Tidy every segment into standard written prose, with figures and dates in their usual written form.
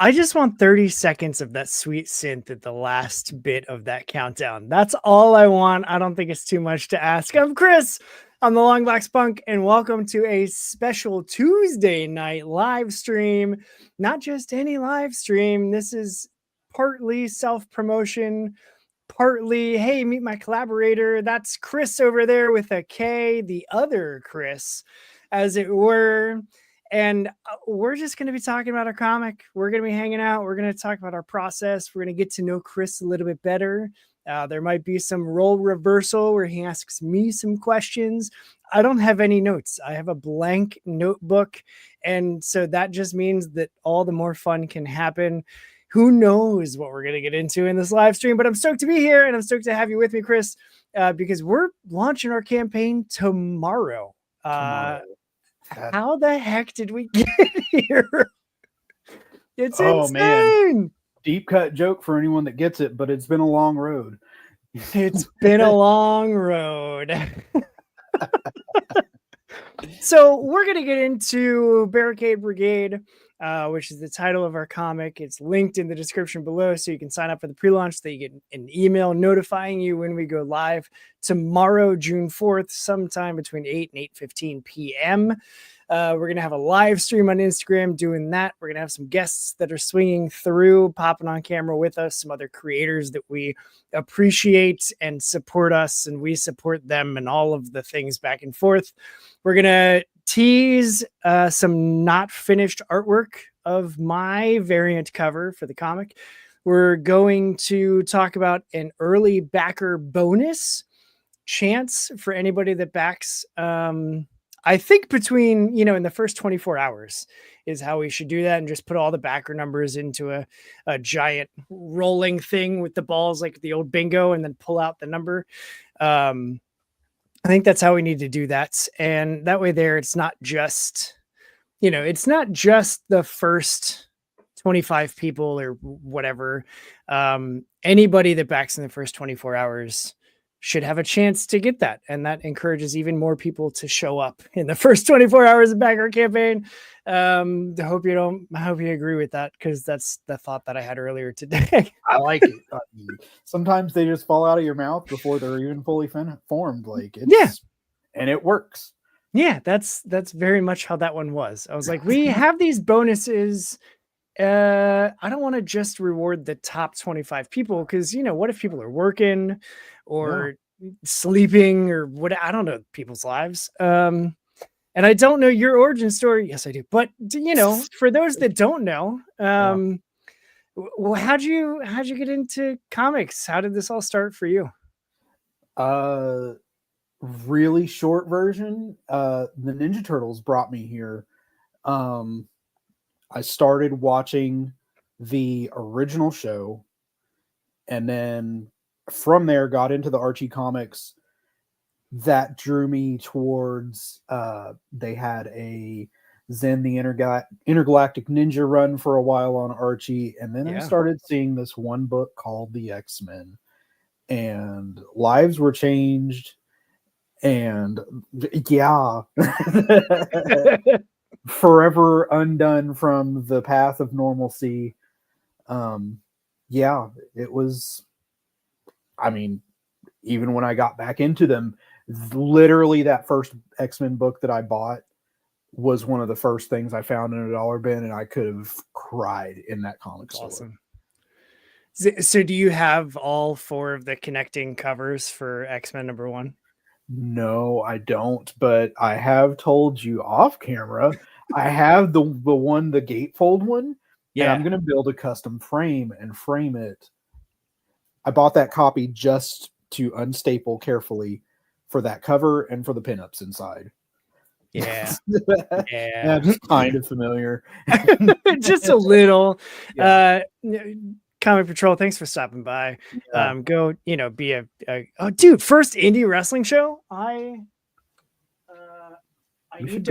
I just want 30 seconds of that sweet synth at the last bit of that countdown. That's all I want. I don't think it's too much to ask. I'm Kris. I'm the Long Box Punk, and welcome to a special Tuesday night live stream. Not just any live stream. This is partly self-promotion, partly, hey, meet my collaborator. That's Kris over there with a K, the other Kris, as it were. And we're just going to be talking about our comic. We're going to be hanging out. We're going to talk about our process. We're going to get to know Kris a little bit better. There might be some role reversal where he asks me some questions. I don't have any notes. I have a blank notebook. And so that just means that all the more fun can happen. Who knows what we're going to get into in this live stream, but I'm stoked to be here and I'm stoked to have you with me, Kris, because we're launching our campaign tomorrow. How the heck did we get here? It's insane. Man. Deep cut joke for anyone that gets it, but it's been a long road. It's been a long road. So we're going to get into Barricade Brigade, which is the title of our comic. It's linked in the description below, so you can sign up for the pre-launch so you get an email notifying you when we go live tomorrow, June 4th, sometime between 8 and 8:15 p.m. We're going to have a live stream on Instagram doing that. We're going to have some guests that are swinging through, popping on camera with us, some other creators that we appreciate and support us, and we support them, and all of the things back and forth. We're going to tease some not finished artwork of my variant cover for the comic. We're going to talk about an early backer bonus chance for anybody that backs. I think between, in the first 24 hours is how we should do that, and just put all the backer numbers into a giant rolling thing with the balls like the old bingo, and then pull out the number. I think that's how we need to do that. And that way there, it's not just, it's not just the first 25 people or whatever. Anybody that backs in the first 24 hours should have a chance to get that. And that encourages even more people to show up in the first 24 hours of backer campaign. I hope you agree with that, because that's the thought that I had earlier today. I like it. Sometimes they just fall out of your mouth before they're even fully formed. And it works. Yeah, that's very much how that one was. I was like, we have these bonuses. I don't want to just reward the top 25 people, because what if people are working or sleeping or what? I don't know people's lives. And I don't know your origin story. Yes, I do. But for those that don't know, well, how'd you get into comics? How did this all start for you? Really short version. The Ninja Turtles brought me here. I started watching the original show, and then from there got into the Archie comics. That drew me towards, they had a Zen the Intergalactic Ninja run for a while on Archie, and then I started seeing this one book called The X-Men, and lives were changed, and forever undone from the path of normalcy. It was, even when I got back into them, literally that first X-Men book that I bought was one of the first things I found in a dollar bin, and I could have cried in that comic store. Awesome. So do you have all 4 of the connecting covers for X-Men #1? No, I don't, but I have told you off camera, I have the gatefold one. Yeah. And I'm going to build a custom frame and frame it. I bought that copy just to unstaple carefully for that cover and for the pinups inside. Yeah. That's kind of familiar. Just a little. Comic Patrol, thanks for stopping by. Go, be oh dude, first indie wrestling show. I need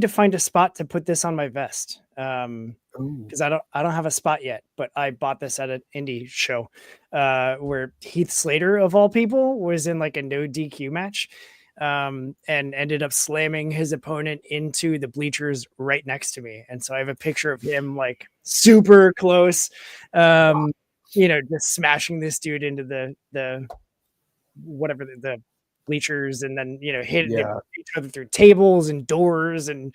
to find a spot to put this on my vest. Because I don't have a spot yet, but I bought this at an indie show where Heath Slater of all people was in like a no DQ match. and ended up slamming his opponent into the bleachers right next to me. And so I have a picture of him like super close, just smashing this dude into the whatever the bleachers, and then hit Yeah. each other through tables and doors and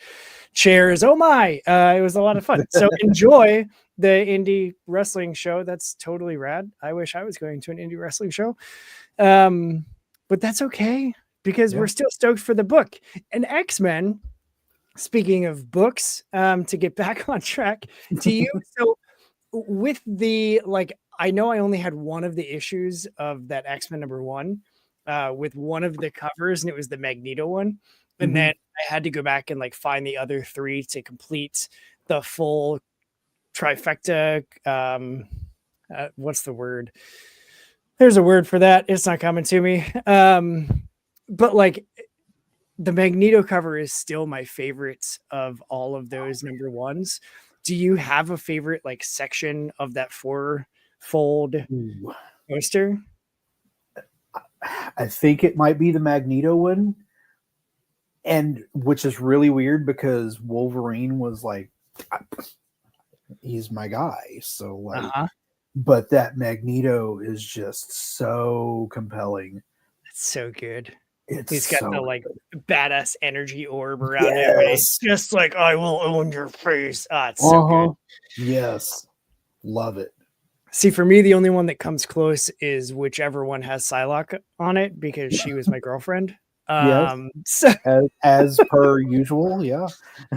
chairs. Oh my, it was a lot of fun. So enjoy the indie wrestling show. That's totally rad. I wish I was going to an indie wrestling show, but that's okay because we're still stoked for the book. And X-Men, speaking of books, to get back on track to you. So with the, like, I know I only had one of the issues of that X-Men #1 with one of the covers, and it was the Magneto one. And then I had to go back and like find the other 3 to complete the full trifecta. What's the word? There's a word for that. It's not coming to me. But like the Magneto cover is still my favorite of all of those #1s. Do you have a favorite like section of that 4-fold poster? I think it might be the Magneto one, and which is really weird because Wolverine was like, he's my guy. So like, but that Magneto is just so compelling. It's so good. He's got the like badass energy orb around him, and it's just like, I will own your face. It's so good. Yes, love it. See, for me, the only one that comes close is whichever one has Psylocke on it, because she was my girlfriend. So, as per usual, yeah.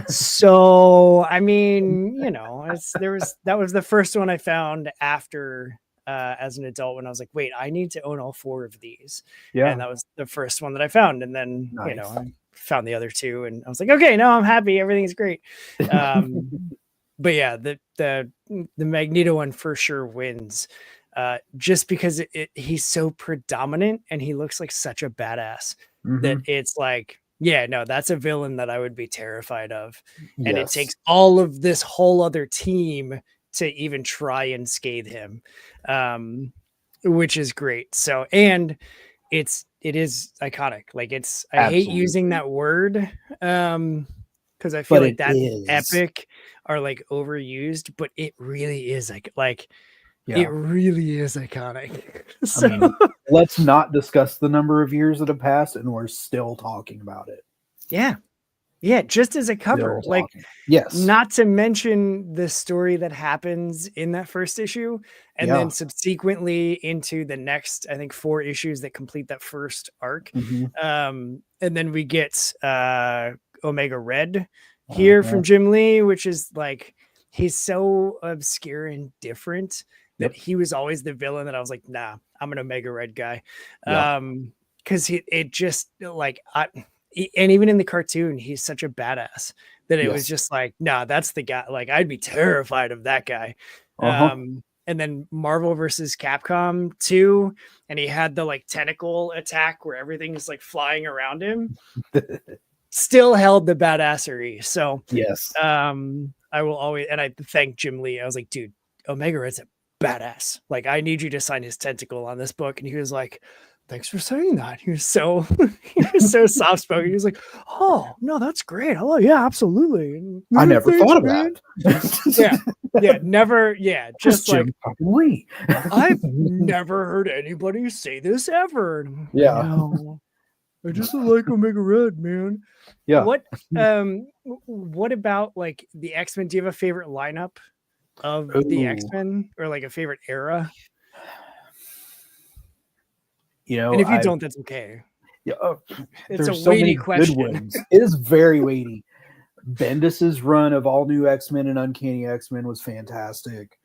So I mean, that was the first one I found after as an adult, when I was like, wait, I need to own all 4 of these. Yeah. And that was the first one that I found. And then, I found the other 2, and I was like, okay, no, I'm happy. Everything's great. But yeah, the Magneto one for sure wins. Just because he's so predominant and he looks like such a badass that it's like, yeah, no, that's a villain that I would be terrified of. And it takes all of this whole other team to even try and scathe him, which is great. So, and it is iconic. Like I hate using that word because I feel like that epic are like overused, but it really is it really is iconic. So, I mean, let's not discuss the number of years that have passed and we're still talking about it. Yeah, just as a cover. Like, not to mention the story that happens in that first issue, and then subsequently into the next, I think, 4 issues that complete that first arc. And then we get Omega Red here from Jim Lee, which is like, he's so obscure and different that he was always the villain that I was like, nah, I'm an Omega Red guy. Because it just like, and even in the cartoon, he's such a badass that it was just like, nah, that's the guy. Like, I'd be terrified of that guy. And then Marvel versus Capcom 2, and he had the like tentacle attack where everything is like flying around him. Still held the badassery. So I will always, and I thank Jim Lee. I was like, dude, Omega Red's a badass. Like, I need you to sign his tentacle on this book. And he was like, thanks for saying that. He was so soft spoken. He was like, oh no, that's great. Oh yeah, absolutely. I never thought of that. Never. Yeah, just like, Lee. I've never heard anybody say this ever. I just like Omega Red, man. Yeah. What about like the X-Men? Do you have a favorite lineup of the X-Men, or like a favorite era? And if you don't, that's okay. It's a weighty question. It is very weighty. Bendis's run of all new X-Men and Uncanny X-Men was fantastic.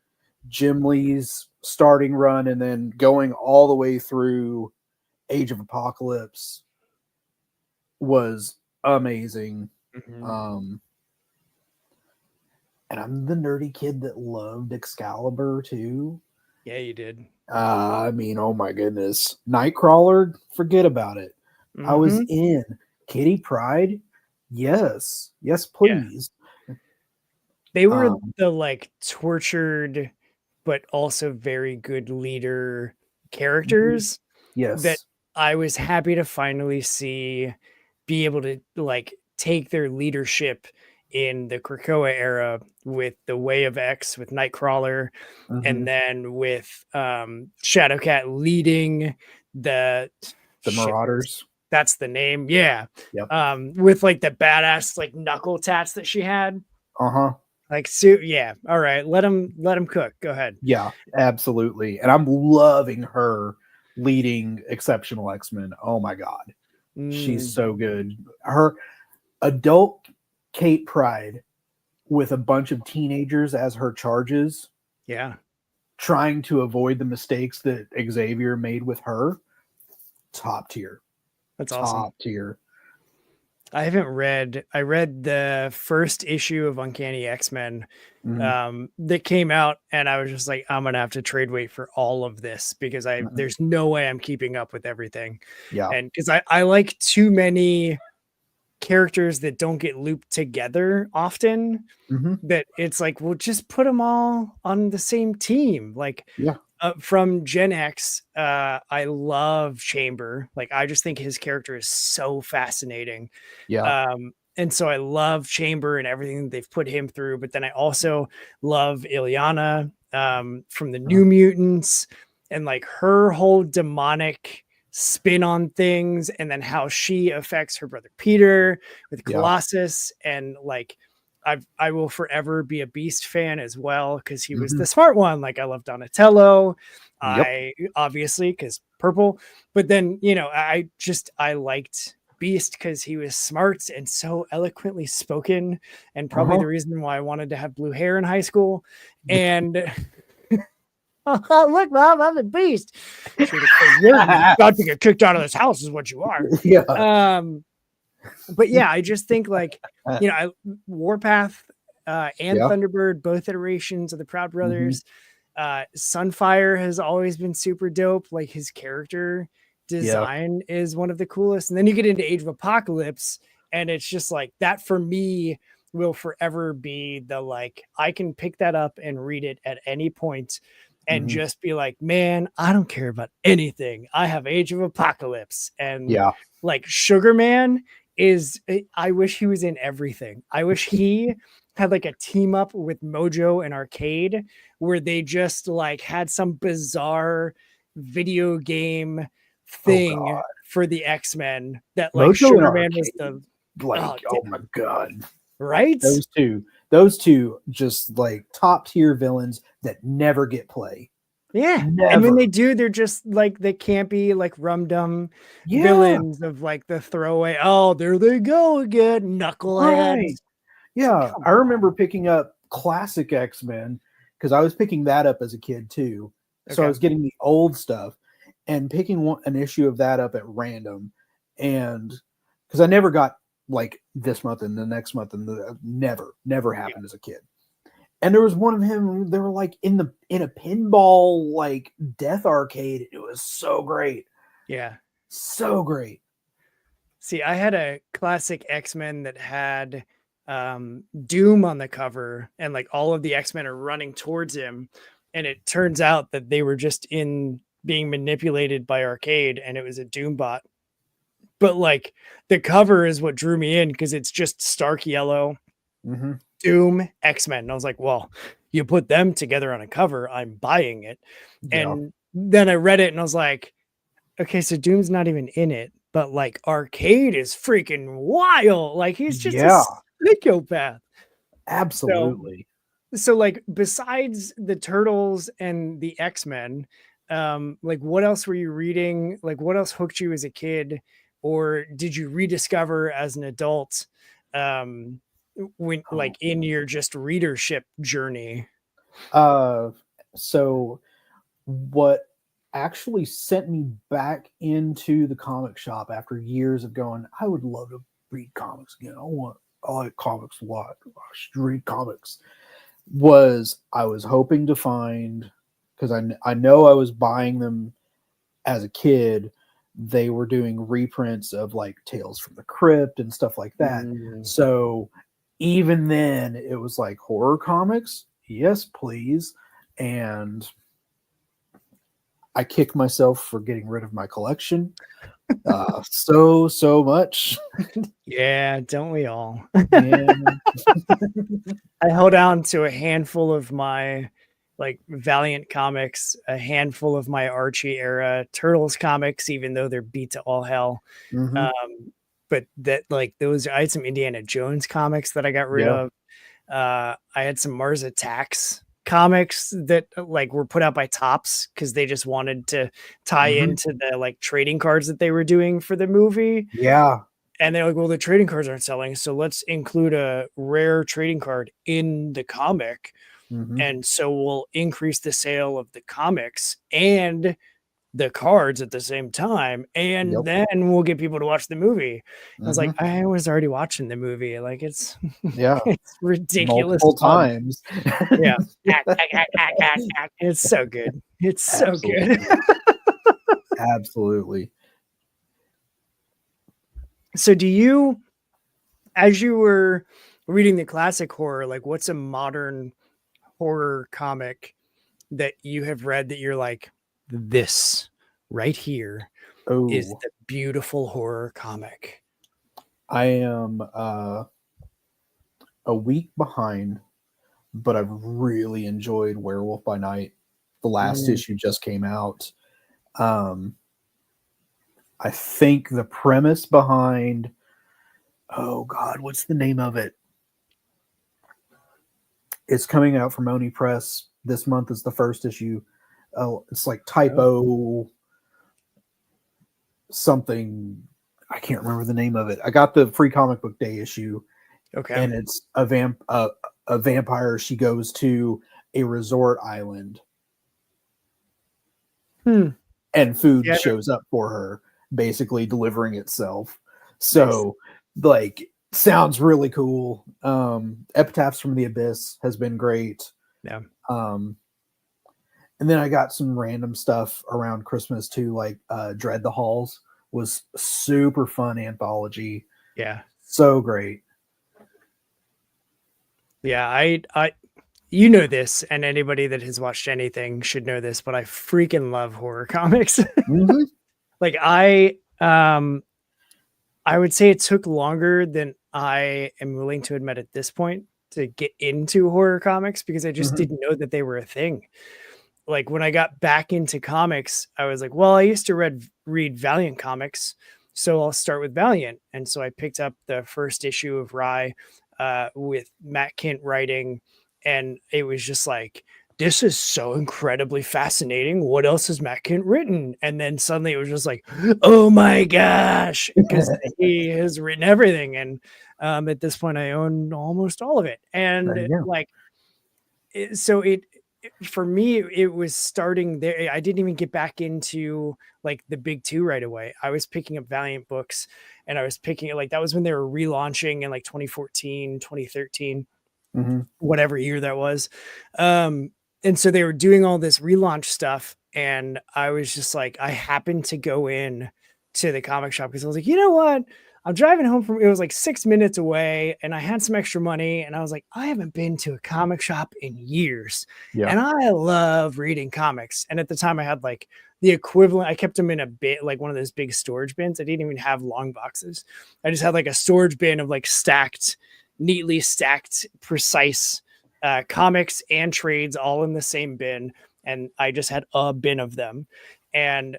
Jim Lee's starting run and then going all the way through Age of Apocalypse was amazing. And I'm the nerdy kid that loved Excalibur too. Yeah, you did. I mean, oh my goodness. Nightcrawler, forget about it. I was in. Kitty Pryde, yes, please. Yeah. They were the like tortured but also very good leader characters. Yes. That I was happy to finally be able to like take their leadership in the Krakoa era with the Way of X with Nightcrawler, and then with Shadowcat leading the The shit. Marauders. That's the name. Yeah. Yep. With like the badass like knuckle tats that she had. Uh-huh. Like suit, yeah. All right. Let him cook. Go ahead. Yeah, absolutely. And I'm loving her leading Exceptional X-Men. Oh my God. She's so good. Her adult Kate Pride with a bunch of teenagers as her charges. Yeah. Trying to avoid the mistakes that Xavier made with her. Top tier. That's awesome. Top tier. I read the first issue of Uncanny X-Men that came out, and I was just like, I'm gonna have to trade weight for all of this because there's no way I'm keeping up with everything. Yeah. And because I like too many characters that don't get looped together often, that it's like, well, just put them all on the same team. Like, yeah. From Gen X, I love Chamber. Like, I just think his character is so fascinating. Yeah. And so I love Chamber and everything that they've put him through. But then I also love Ileana from the New Mutants, and like her whole demonic spin on things, and then how she affects her brother Peter with Colossus. And like, I will forever be a Beast fan as well, because he was the smart one. Like, I love Donatello. I obviously, because purple, but then, you know, I liked Beast because he was smart and so eloquently spoken, and probably the reason why I wanted to have blue hair in high school. And look, Mom, I'm the Beast. You're about to get kicked out of this house is what you are. Yeah. But yeah, I just think like, you know, Warpath and Thunderbird, both iterations of the Proud Brothers. Sunfire has always been super dope. Like, his character design is one of the coolest. And then you get into Age of Apocalypse, and it's just like that for me will forever be the, like, I can pick that up and read it at any point and just be like, man, I don't care about anything. I have Age of Apocalypse. And like, Sugar Man I wish he was in everything. I wish he had like a team up with Mojo and Arcade where they just like had some bizarre video game thing for the X-Men that like Mojo Sugar Man was the like, oh my God. Right? Those two just like top tier villains that never get play. Yeah. Never. And when they do, they're just like the campy, like rum-dum villains of like the throwaway. Oh, there they go again. Knuckleheads. Right. Yeah. I remember picking up classic X-Men because I was picking that up as a kid too. So I was getting the old stuff and picking an issue of that up at random. And because I never got like this month and the next month, and never happened as a kid. And there was one of him, they were like in a pinball like death arcade. It was so great. Yeah. So great. See, I had a classic X-Men that had Doom on the cover, and like all of the X-Men are running towards him. And it turns out that they were just being manipulated by Arcade, and it was a Doom bot. But like, the cover is what drew me in because it's just stark yellow. Doom, X-Men. And I was like, well, you put them together on a cover, I'm buying it. And then I read it and I was like, okay, so Doom's not even in it, but like Arcade is freaking wild. Like, he's just a psychopath. Absolutely. So like, besides the Turtles and the X-Men, like, what else were you reading? Like, what else hooked you as a kid, or did you rediscover as an adult? When like in your just readership journey? So what actually sent me back into the comic shop after years of going, I would love to read comics again. I like comics a lot. I should read comics. Was I was hoping to find, because I know I was buying them as a kid. They were doing reprints of like Tales from the Crypt and stuff like that. So even then it was like, horror comics, yes please. And I kick myself for getting rid of my collection so much. Yeah, don't we all? Yeah. I held on to a handful of my like Valiant comics, a handful of my Archie era Turtles comics, even though they're beat to all hell. Hmm. But that like those, I had some Indiana Jones comics that I got rid Yeah. of. I had some Mars Attacks comics that like were put out by Topps because they just wanted to tie Hmm. into the like trading cards that they were doing for the movie. Yeah. And they're like, well, the trading cards aren't selling, so let's include a rare trading card in the comic. Hmm. And so we'll increase the sale of the comics and the cards at the same time. And Yep. then we'll get people to watch the movie. I was Hmm. like, I was already watching the movie. Like it's Yeah. it's ridiculous Multiple fun. times. Yeah. It's so good. It's so good. Absolutely. Absolutely. So do you, as you were reading the classic horror, like what's a modern horror comic that you have read that you're like, this right here is Oh, the beautiful horror comic? I am a week behind, but I've really enjoyed Werewolf by Night. The last Mm, issue just came out. Um, I think the premise behind, oh God, what's the name of it? It's coming out from Oni Press this month. Is the first issue. Oh, it's like oh, typo something. I can't remember the name of it. I got the free comic book day issue, okay. and it's a vampire. She goes to a resort island, Hmm. and food Yeah, shows up for her, basically delivering itself. nice. So, like, sounds really cool. Epitaphs from the Abyss has been great. Yeah. Um, and then I got some random stuff around Christmas too, like Dread the Halls was super fun anthology. Yeah. So great. Yeah. I, you know this, and anybody that has watched anything should know this, but I freaking love horror comics. Hmm. Like I would say it took longer than I am willing to admit at this point to get into horror comics because I just Hmm. didn't know that they were a thing. Like when I got back into comics, I was like, well, I used to read Valiant comics, so I'll start with Valiant. And so I picked up the first issue of Rye with Matt Kint writing, and it was just like, this is so incredibly fascinating. What else has Matt Kint written? And then suddenly it was just like, oh my gosh, because he has written everything. And at this point, I own almost all of it. There And you go. like, so for me it was starting there. I didn't even get back into like the big two right away. I was picking up Valiant books, and I was picking it like that was when they were relaunching in like 2014, 2013, Hmm. whatever year that was. um and so they were doing all this relaunch stuff, and I was just like, I happened to go in to the comic shop because I was like, you know what, I'm driving home from, it was like 6 minutes away, and I had some extra money, and I was like, I haven't been to a comic shop in years, Yeah. and I love reading comics. And at the time I had like the equivalent, I kept them in a bit like one of those big storage bins. I didn't even have long boxes. I just had like a storage bin of like neatly stacked, precise comics and trades all in the same bin. And I just had a bin of them. And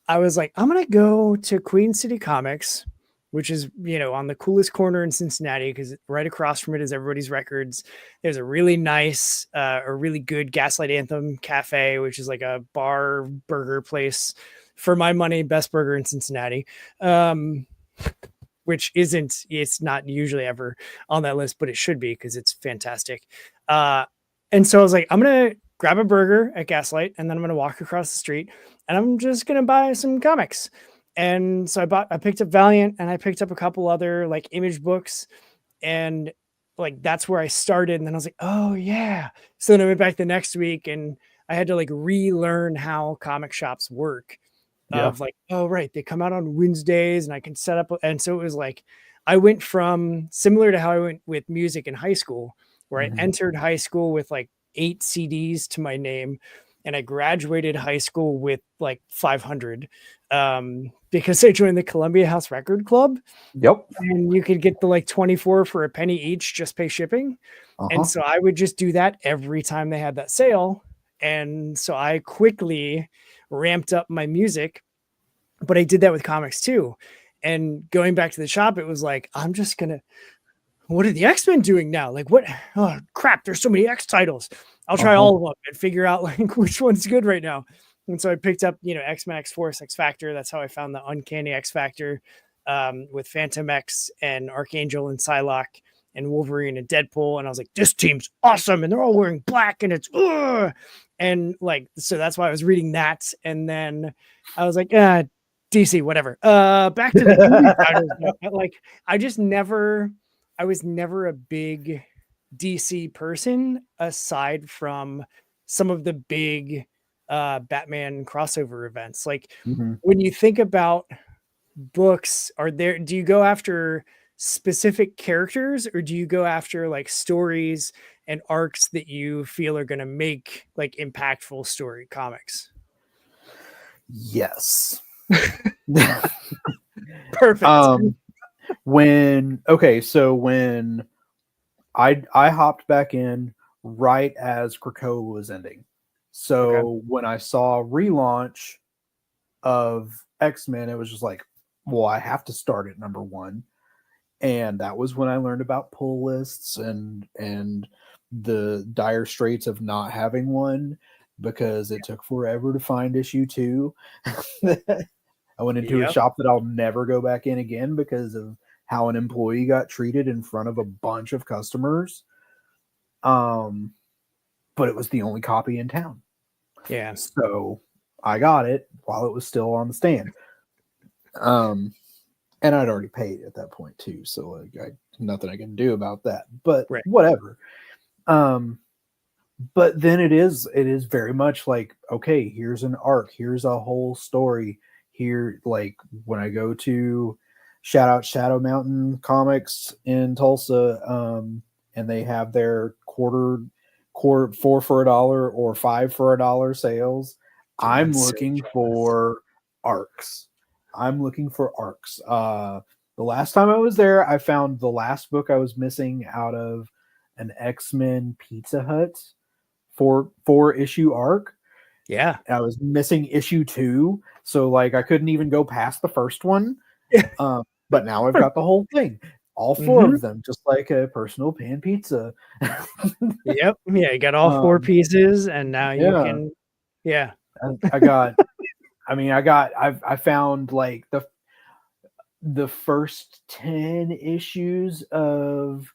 I was like, I'm going to go to Queen City Comics, which is, on the coolest corner in Cincinnati, because right across from it is Everybody's Records. There's a really nice, a really good Gaslight Anthem Cafe, which is like a bar burger place. For my money, best burger in Cincinnati. Which isn't, it's not usually ever on that list, but it should be because it's fantastic. Uh, and so I was like, I'm going to grab a burger at Gaslight, and then I'm going to walk across the street, and I'm just going to buy some comics. And so I picked up Valiant, and I picked up a couple other like Image books, and like that's where I started. And then I was like, oh yeah. So then I went back the next week, and I had to like relearn how comic shops work, Yeah. of like, oh, right, they come out on Wednesdays and I can set up. And so it was like, I went from similar to how I went with music in high school, where I Hmm. entered high school with like 8 CDs to my name. and I graduated high school with like 500 because I joined the Columbia House Record Club, Yep. and you could get the like 24 for a penny each, just pay shipping. And Uh-huh. so I would just do that every time they had that sale. And so I quickly ramped up my music, but I did that with comics too. And going back to the shop, it was like, I'm just going to, what are the X-Men doing now? Like, what? Oh, crap. There's so many X titles. I'll try Uh-huh. all of them and figure out like which one's good right now. And so I picked up, X-Men, X-Force, X-Factor. That's how I found the Uncanny X-Factor with Phantom X and Archangel and Psylocke and Wolverine and Deadpool. And I was like, this team's awesome. And they're all wearing black and it's, ugh! And like, so that's why I was reading that. And then I was like, DC, whatever. Back to the movie titles. Like, I was never a big DC person aside from some of the big Batman crossover events. Like Mm-hmm. when you think about books, do you go after specific characters or do you go after like stories and arcs that you feel are going to make like impactful story comics? Yes. Perfect. When I hopped back in right as Krakoa was ending. So Okay. when I saw relaunch of X-Men, it was just like, well, I have to start at number 1. And that was when I learned about pull lists and the dire straits of not having one, because it took forever to find issue 2. I went into a Yep. shop that I'll never go back in again because of how an employee got treated in front of a bunch of customers. But it was the only copy in town. Yeah. So I got it while it was still on the stand. And I'd already paid at that point too. So like, nothing I can do about that, but Right. whatever. But then it is very much like, okay, here's an arc, here's a whole story here. Like when I go to shout out Shadow Mountain Comics in Tulsa, and they have their quarter 4 for $1 or 5 for $1 sales. Dude, I'm so looking jealous. for arcs. The last time I was there, I found the last book I was missing out of an X-Men Pizza Hut 4 issue arc. Yeah. I was missing issue 2, so like I couldn't even go past the first one. But now I've got the whole thing, all 4 Mm-hmm. of them, just like a personal pan pizza. Yep. Yeah, you got all 4 pieces and now you Yeah, can yeah. I got. I mean, I found like the first 10 issues of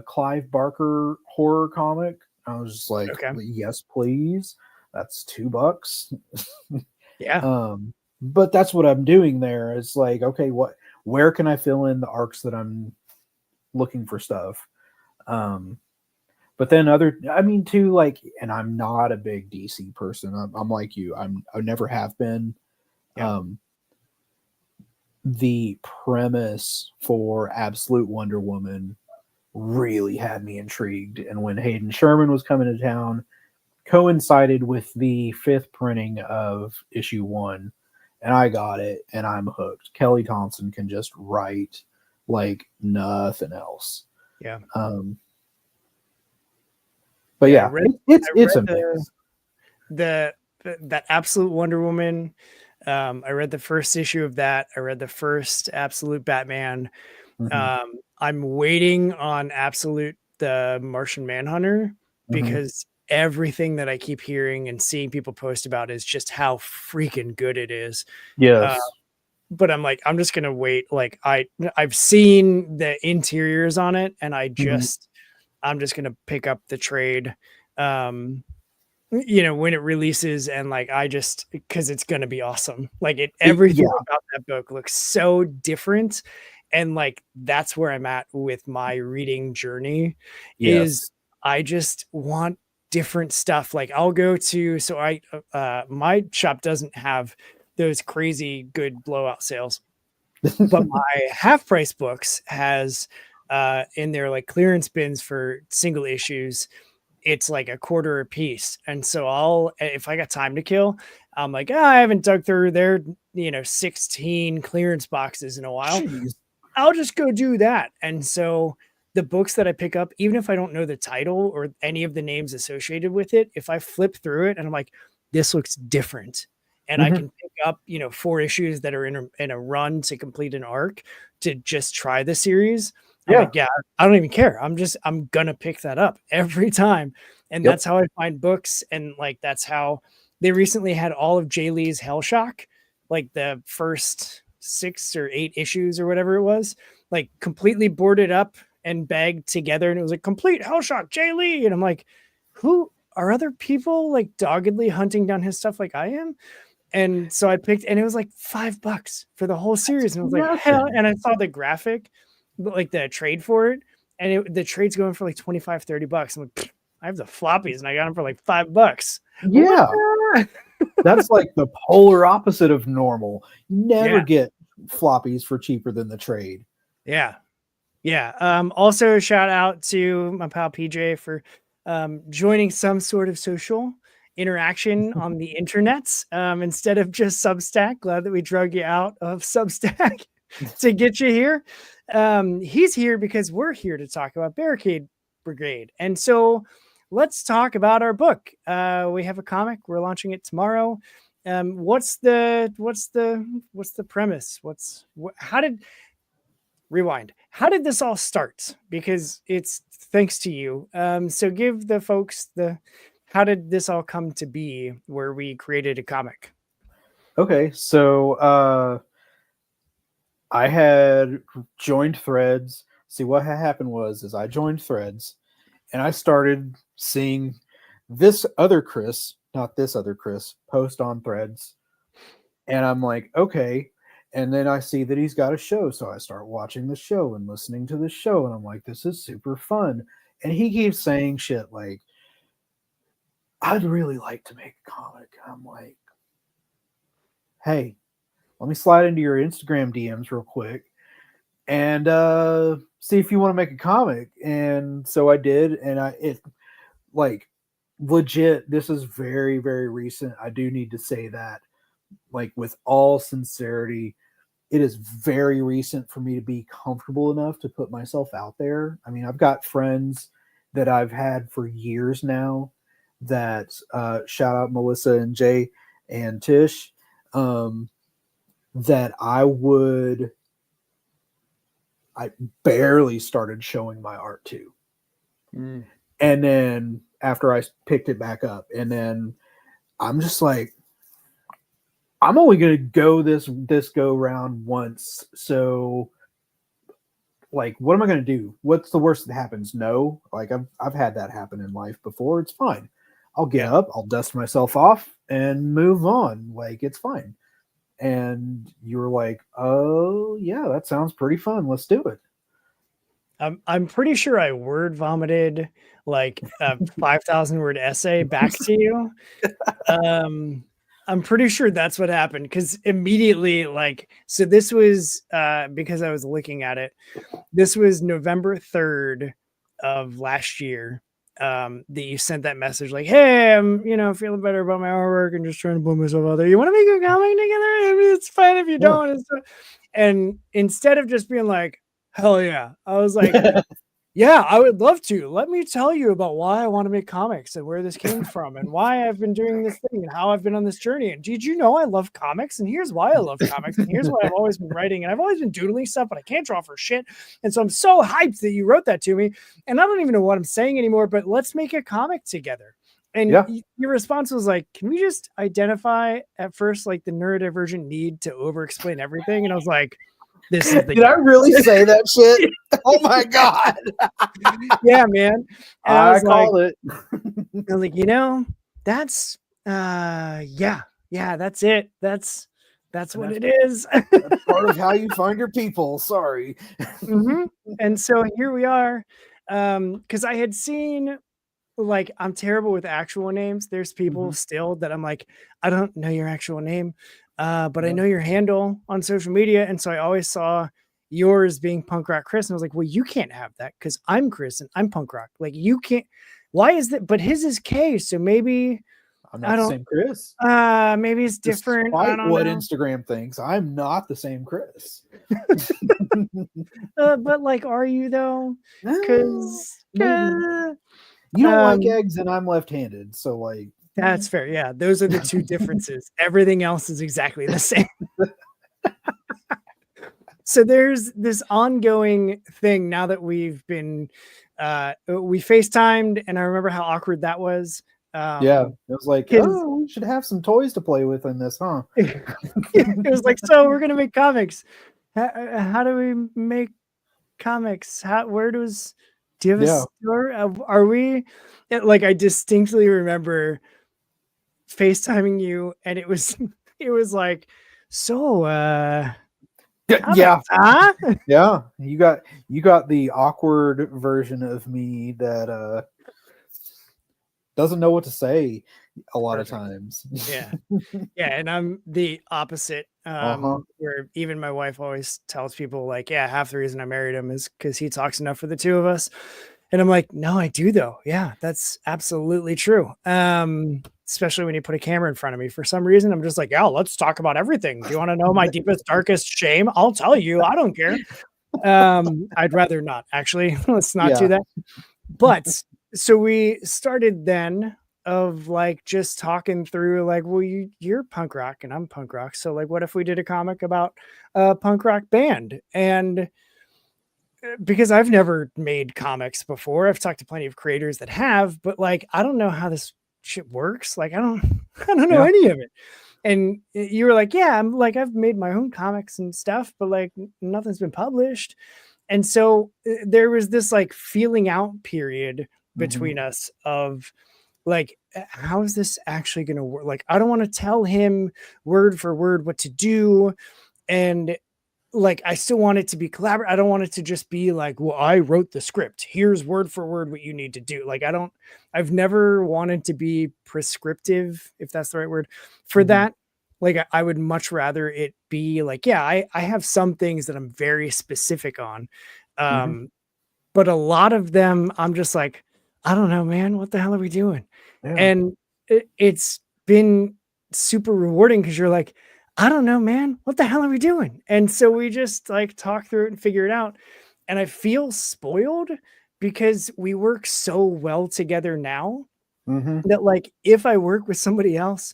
Clive Barker horror comic. I was just like, Okay. yes, please. That's $2. Yeah. But that's what I'm doing there. It's like, okay, where can I fill in the arcs that I'm looking for stuff? But then too, like, and I'm not a big DC person. I'm like you. I never have been. Yeah. The premise for Absolute Wonder Woman really had me intrigued. And when Hayden Sherman was coming to town, coincided with the 5th printing of issue 1, and I got it, and I'm hooked. Kelly Thompson can just write like nothing else. Yeah. But Yeah, it's amazing. That Absolute Wonder Woman. I read the first issue of that. I read the first Absolute Batman. Mm-hmm. I'm waiting on Absolute the Martian Manhunter Mm-hmm. because everything that I keep hearing and seeing people post about is just how freaking good it is. Yes. But I'm like, I'm just gonna wait. Like I've seen the interiors on it, and Mm-hmm. I'm just gonna pick up the trade. When it releases, and like because it's gonna be awesome. Like everything Yeah. about that book looks so different, and like that's where I'm at with my reading journey. Is Yes. I just want different stuff. Like I'll go to my shop doesn't have those crazy good blowout sales, but my half price books has in their like clearance bins for single issues it's like a quarter a piece. And so if I got time to kill, I'm like, I haven't dug through their, 16 clearance boxes in a while. Jeez. I'll just go do that. And so the books that I pick up, even if I don't know the title or any of the names associated with it, if I flip through it and I'm like, this looks different, and I can pick up, 4 issues that are in a run to complete an arc to just try the series. I'm like, yeah, I don't even care. I'm gonna pick that up every time. And that's how I find books. And like, that's how they recently had all of Jay Lee's Hell Shock, like the first 6 or 8 issues or whatever it was, like completely boarded up and bagged together. And it was like complete Hell Shock Jay Lee. And I'm like, who are other people like doggedly hunting down his stuff like I am? And so I picked, and it was like $5 for the whole series. And I was like, hell. And I saw the graphic, like the trade for it. And the trade's going for like $25-$30. I'm like, I have the floppies and I got them for like $5. Yeah. That's like the polar opposite of normal. You never get floppies for cheaper than the trade. Yeah. Also shout out to my pal PJ for joining some sort of social interaction on the internets instead of just Substack. Glad that we drug you out of Substack to get you here. He's here because we're here to talk about Barricade Brigade. And so let's talk about our book. We have a comic. We're launching it tomorrow. What's the premise? How did this all start? Because it's thanks to you. So give the folks how did this all come to be where we created a comic? Okay, so I had joined Threads. See, what had happened was I joined Threads and I started seeing this other Kris, not this other Kris, post on Threads. And I'm like, okay. And then I see that he's got a show. So I start watching the show and listening to the show. And I'm like, this is super fun. And he keeps saying shit like, I'd really like to make a comic. I'm like, hey, let me slide into your Instagram DMs real quick and see if you want to make a comic. And so I did. And it like legit, this is very, very recent. I do need to say that, like, with all sincerity, it is very recent for me to be comfortable enough to put myself out there. I mean, I've got friends that I've had for years now that shout out Melissa and Jay and Tish, that I barely started showing my art to. And then after I picked it back up, and then I'm just like, I'm only going to go this go round once. So like, what am I going to do? What's the worst that happens? No, like I've had that happen in life before. It's fine. I'll get up, I'll dust myself off and move on. Like, it's fine. And you were like, oh yeah, that sounds pretty fun. Let's do it. I'm pretty sure I word vomited like a 5,000 word essay back to you. I'm pretty sure that's what happened, because immediately, like, so this was because I was looking at it. This was November 3rd of last year that you sent that message like, hey, I'm feeling better about my artwork and just trying to put myself out there. You want to make a comic together? I mean, it's fine if you don't. And instead of just being like, hell yeah, I was like, yeah, I would love to. Let me tell you about why I want to make comics and where this came from and why I've been doing this thing and how I've been on this journey. And did you know I love comics? And here's why I love comics. And here's why I've always been writing. And I've always been doodling stuff, but I can't draw for shit. And so I'm so hyped that you wrote that to me. And I don't even know what I'm saying anymore, but let's make a comic together. And your response was like, can we just identify at first, like, the neurodivergent need to over-explain everything? And I was like, this is the Did I really say that shit? Oh my God. Yeah, man. And I call it. I was like, that's that's it. That's what it is. That's part of how you find your people. Sorry. And so here we are. Because I had seen, like, I'm terrible with actual names. There's people still that I'm like, I don't know your actual name. But I know your handle on social media. And so I always saw yours being Punk Rock Kris. And I was like, well, you can't have that because I'm Kris and I'm Punk Rock. Like, you can't, why is that? But his is K, so maybe I'm I not the don't. same Kris. Maybe it's different. I Despite don't what know. Instagram thinks, I'm not the same Kris. But like, are you though? Because Maybe. You don't like eggs, and I'm left-handed, so like that's fair. Yeah, those are the two differences. Everything else is exactly the same. So there's this ongoing thing now that we've been we FaceTimed, and I remember how awkward that was. yeah, it was like, Because oh, we should have some toys to play with in this, huh? it was like, so we're gonna make comics. How do we make comics? Do you have a Yeah. store? Are we like, I distinctly remember FaceTiming you, and it was it was like, so Yeah. comics, huh? Yeah. You got the awkward version of me that doesn't know what to say a lot of Perfect. times. Yeah. Yeah, and I'm the opposite. Uh-huh. Where even my wife always tells people like, yeah, half the reason I married him is because he talks enough for the two of us. And I'm like, no, I do though. Yeah, that's absolutely true. Especially when you put a camera in front of me. For some reason, I'm just like, yeah, let's talk about everything. Do you want to know my deepest, darkest shame? I'll tell you. I don't care. I'd rather not actually. Let's not do Yeah. that. But so we started then of like just talking through like, well, you're punk rock and I'm punk rock. So like, what if we did a comic about a punk rock band? And because I've never made comics before, I've talked to plenty of creators that have, but like, I don't know how this shit works. Like, I don't know Yeah. any of it. And you were like, yeah, I'm like, I've made my own comics and stuff, but like nothing's been published. And so there was this like feeling out period between us of like, how is this actually going to work? Like, I don't want to tell him word for word what to do. And like, I still want it to be collaborative. I don't want it to just be like, well, I wrote the script. Here's word for word what you need to do. Like, I've never wanted to be prescriptive, if that's the right word for that. Like, I would much rather it be like, yeah, I have some things that I'm very specific on. But a lot of them, I'm just like, I don't know, man, what the hell are we doing? Yeah. And it's been super rewarding because you're like, I don't know, man, what the hell are we doing? And so we just like talk through it and figure it out. And I feel spoiled because we work so well together now that like, if I work with somebody else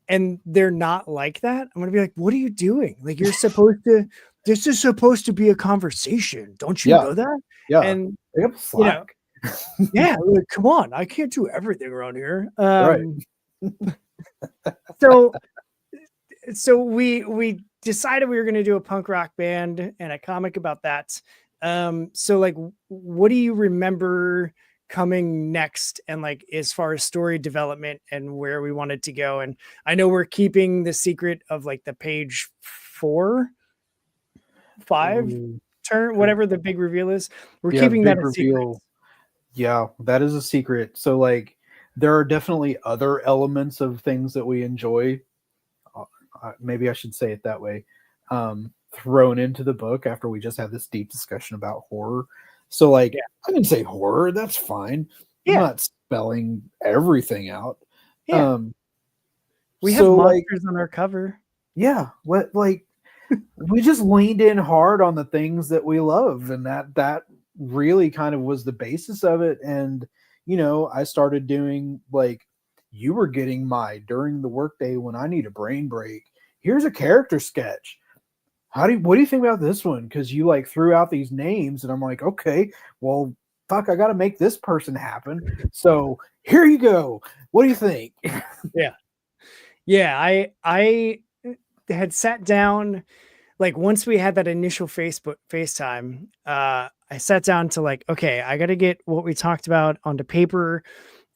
and they're not like that, I'm gonna be like, what are you doing? Like, this is supposed to be a conversation. Don't you Yeah. know that? Yeah. And Pick up you know, slack. yeah, like, come on, I can't do everything around here. Right. So we decided we were going to do a punk rock band and a comic about that. So like, what do you remember coming next, and like as far as story development and where we wanted to go? And I know we're keeping the secret of like the page 4, 5 Ooh. turn, whatever the big reveal is. We're Yeah, the keeping that big a secret. reveal. Yeah, that is a secret. So like there are definitely other elements of things that we enjoy. Maybe I should say it that way. Thrown into the book after we just had this deep discussion about horror. So like Yeah. I can say horror, that's fine. I'm Yeah. not spelling everything out. Yeah. We have So like monsters on our cover. yeah, what like we just leaned in hard on the things that we love, and that really kind of was the basis of it. And I started doing like you were getting my during the workday when I need a brain break. Here's a character sketch. What do you think about this one? Because you like threw out these names, and I'm like, okay, well, fuck, I got to make this person happen. So here you go. What do you think? Yeah. I had sat down, like once we had that initial FaceTime, I sat down to like, okay, I got to get what we talked about onto paper.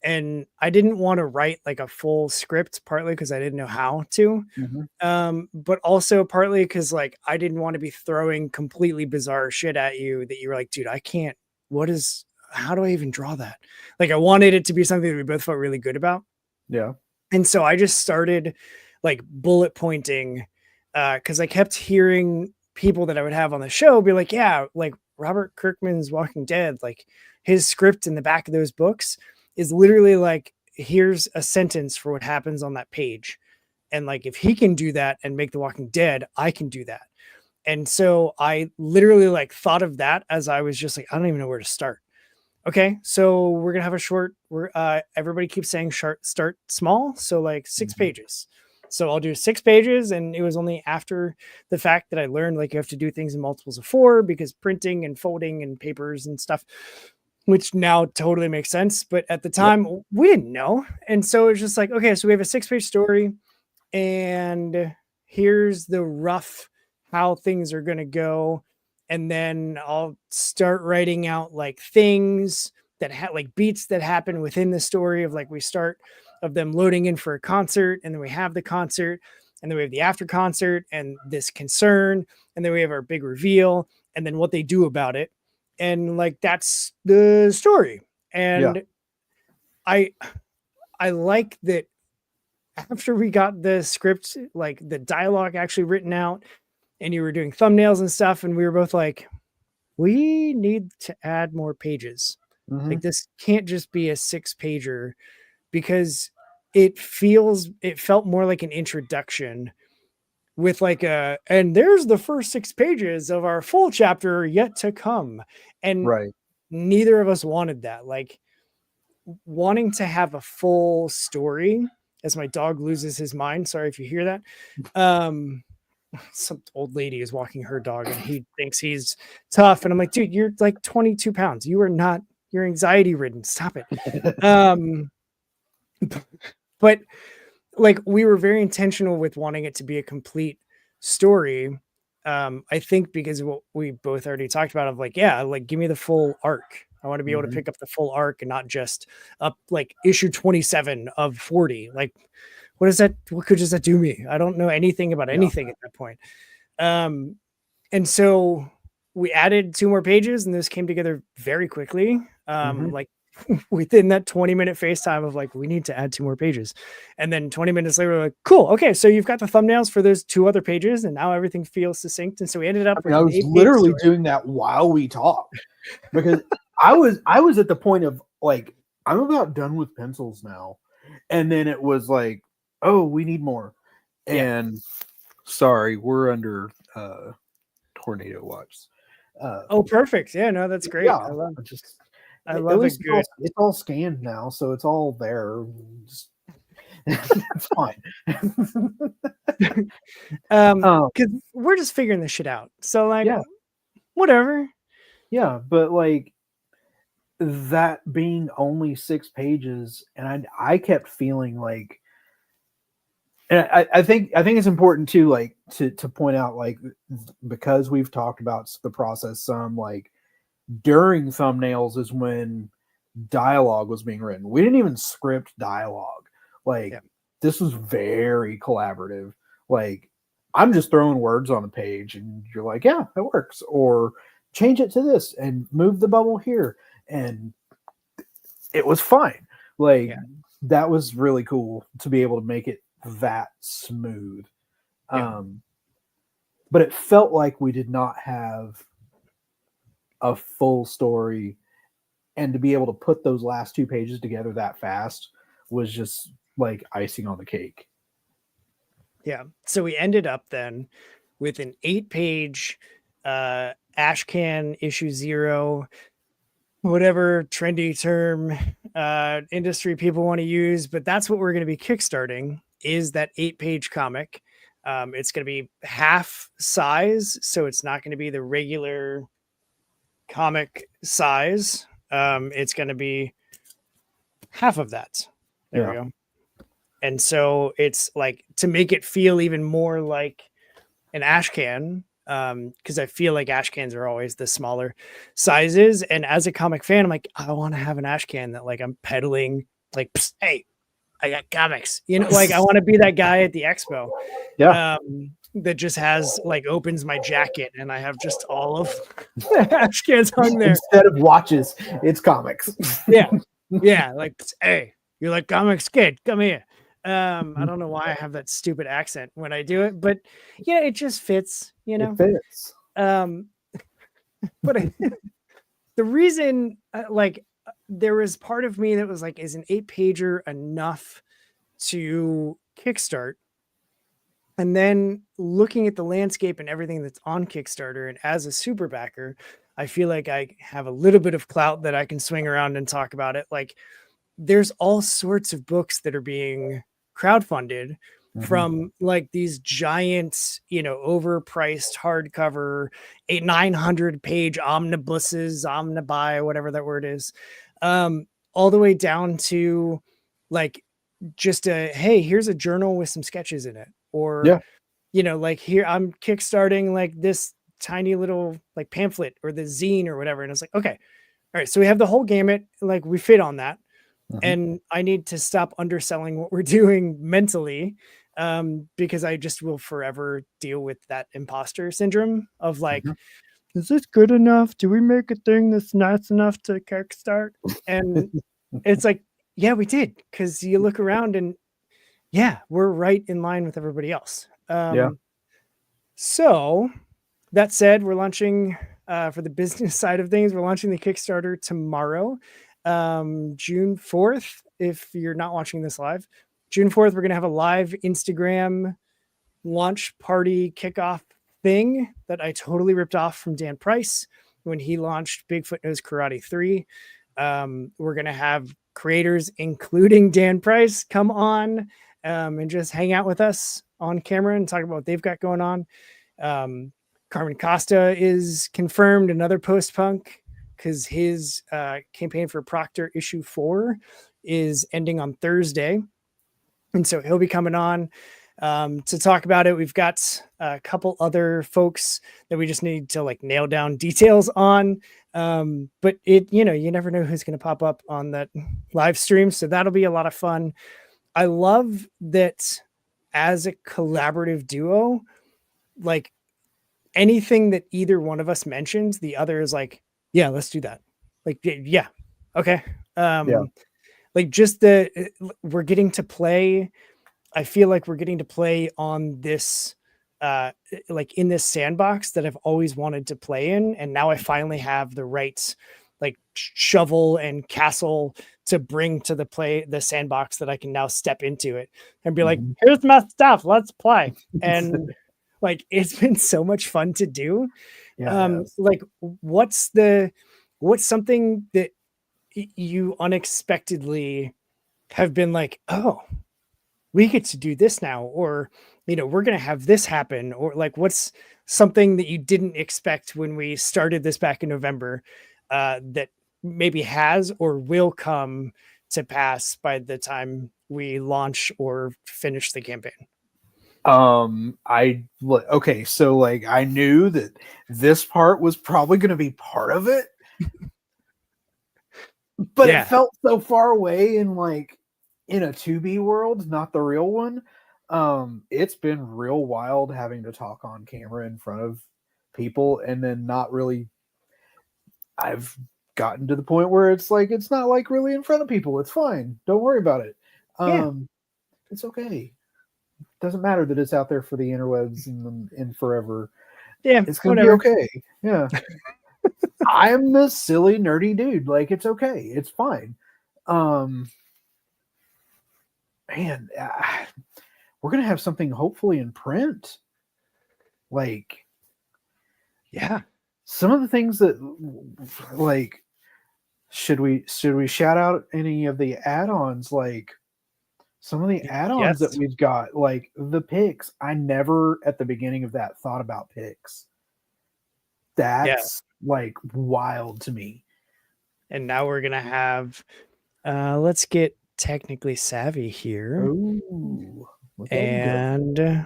And I didn't want to write like a full script, partly because I didn't know how to, but also partly because like I didn't want to be throwing completely bizarre shit at you that you were like, dude, I can't, how do I even draw that? Like I wanted it to be something that we both felt really good about. Yeah. And so I just started like bullet pointing, because I kept hearing people that I would have on the show be like, yeah, like Robert Kirkman's Walking Dead, like his script in the back of those books is literally like, here's a sentence for what happens on that page. And like, if he can do that and make The Walking Dead, I can do that. And so I literally like thought of that as I was just like, I don't even know where to start. Okay, so we're gonna have a short. Everybody keeps saying start small, so like 6 pages. So I'll do 6 pages, and it was only after the fact that I learned like you have to do things in multiples of 4 because printing and folding and papers and stuff, which now totally makes sense. But at the time, we didn't know, and so it's just like, okay, so we have a 6-page story, and here's the rough how things are gonna go. And then I'll start writing out like things that like beats that happen within the story of like, we start of them loading in for a concert, and then we have the concert, and then we have the after concert and this concern, and then we have our big reveal, and then what they do about it. And like, that's the story. And I like that after we got the script, like the dialogue actually written out, and you were doing thumbnails and stuff, and we were both like, we need to add more pages. Like, this can't just be a 6-pager, because it felt more like an introduction with like and there's the first 6 pages of our full chapter yet to come. And neither of us wanted that. Like, wanting to have a full story, as my dog loses his mind. Sorry if you hear that. Some old lady is walking her dog, and he thinks he's tough, and I'm like, dude, you're like 22 pounds. You are not. You're anxiety ridden. Stop it. But like, we were very intentional with wanting it to be a complete story. I think because of what we both already talked about, of like, yeah, like, give me the full arc. I want to be able to pick up the full arc and not just up like issue 27 of 40. Like, what is that? What good does that do me? I don't know anything about anything at that point. And so we added 2 more pages, and this came together very quickly. Like, within that 20-minute FaceTime of like, we need to add 2 more pages. And then 20 minutes later, we're like, cool. Okay. So you've got the thumbnails for those 2 other pages, and now everything feels succinct. And so we ended up with I was literally doing that while we talked, because I was at the point of like, I'm about done with pencils now. And then it was like, oh, we need more. And sorry, we're under tornado watch. Oh, perfect. Yeah, no, that's great. Yeah, I love it. It's all scanned now, so it's all there. It's fine. Because we're just figuring this shit out. So like, whatever. Yeah, but like, that being only 6 pages, and I kept feeling like, and I think it's important too, like to point out, like, because we've talked about the process some, like, during thumbnails is when dialogue was being written. We didn't even script dialogue. Like, this was very collaborative. Like, I'm just throwing words on a page, and you're like, yeah, that works, or change it to this and move the bubble here, and it was fine. Like, that was really cool to be able to make it that smooth. But it felt like we did not have a full story, and to be able to put those last 2 pages together that fast was just like icing on the cake. Yeah. So we ended up then with an 8-page Ashcan issue 0, whatever trendy term industry people want to use, but that's what we're going to be kickstarting, is that 8-page comic. It's going to be half size, so it's not going to be the regular comic size. It's going to be half of that. There we go. And so it's like, to make it feel even more like an Ashcan, because I feel like Ashcans are always the smaller sizes. And as a comic fan, I'm like, I want to have an Ashcan that like I'm peddling, like, hey, I got comics, you know, like I want to be that guy at the expo. That just has like, opens my jacket, and I have just all of the Ashcans hung there. Instead of watches, it's comics. Yeah. Like, hey, you like comics, kid? Come here. I don't know why I have that stupid accent when I do it, but yeah, it just fits, you know. It fits. But the reason, like, there was part of me that was like, is an 8-pager enough to kickstart? And then looking at the landscape and everything that's on Kickstarter, and as a super backer, I feel like I have a little bit of clout that I can swing around and talk about it. Like, there's all sorts of books that are being crowdfunded from like these giant, overpriced hardcover 900-page omnibuses, omnibuy, whatever that word is, all the way down to like just hey, here's a journal with some sketches in it, or like, here I'm kickstarting like this tiny little like pamphlet or the zine or whatever, and it's like, okay, all right, so we have the whole gamut, like we fit on that. And I need to stop underselling what we're doing mentally, because I just will forever deal with that imposter syndrome of like, is this good enough? Do we make a thing that's nice enough to kickstart? And it's like, yeah, we did, because you look around and yeah, we're right in line with everybody else. So that said, we're launching, for the business side of things, we're launching the Kickstarter tomorrow, June 4th. If you're not watching this live, June 4th, we're going to have a live Instagram launch party kickoff thing that I totally ripped off from Dan Price when he launched Bigfoot Knows Karate 3. We're going to have creators, including Dan Price, come on and just hang out with us on camera and talk about what they've got going on. Carmen Costa is confirmed, another post-punk, because his campaign for Proctor issue 4 is ending on Thursday. And so he'll be coming on to talk about it. We've got a couple other folks that we just need to like nail down details on. But you never know who's going to pop up on that live stream. So that'll be a lot of fun. I love that as a collaborative duo, like anything that either one of us mentions, the other is like, yeah, let's do that. Like, yeah. Okay. Like just we're getting to play. I feel like we're getting to play on this, like in this sandbox that I've always wanted to play in. And now I finally have the right, like shovel and castle to bring to the sandbox that I can now step into it and be like, here's my stuff, let's play. And like, it's been so much fun to do. Like what's something that you unexpectedly have been like, oh, we get to do this now, or, we're going to have this happen, or like, what's something that you didn't expect when we started this back in November, that maybe has or will come to pass by the time we launch or finish the campaign? Okay, so like I knew that this part was probably going to be part of it, but it felt so far away in a 2B world, not the real one. It's been real wild having to talk on camera in front of people, and then not really. I've gotten to the point where it's like it's not like really in front of people. It's fine. Don't worry about it. It's okay. Doesn't matter that it's out there for the interwebs and forever. Yeah, it's gonna be okay. Yeah. I'm the silly nerdy dude. Like, it's okay. It's fine. Man, we're gonna have something hopefully in print. Like, yeah. Some of the things that, like, should we shout out any of the add-ons? Like, some of the add-ons that we've got, like the picks. I never at the beginning of that thought about picks. That's like wild to me. And now we're gonna have let's get technically savvy here. Ooh, and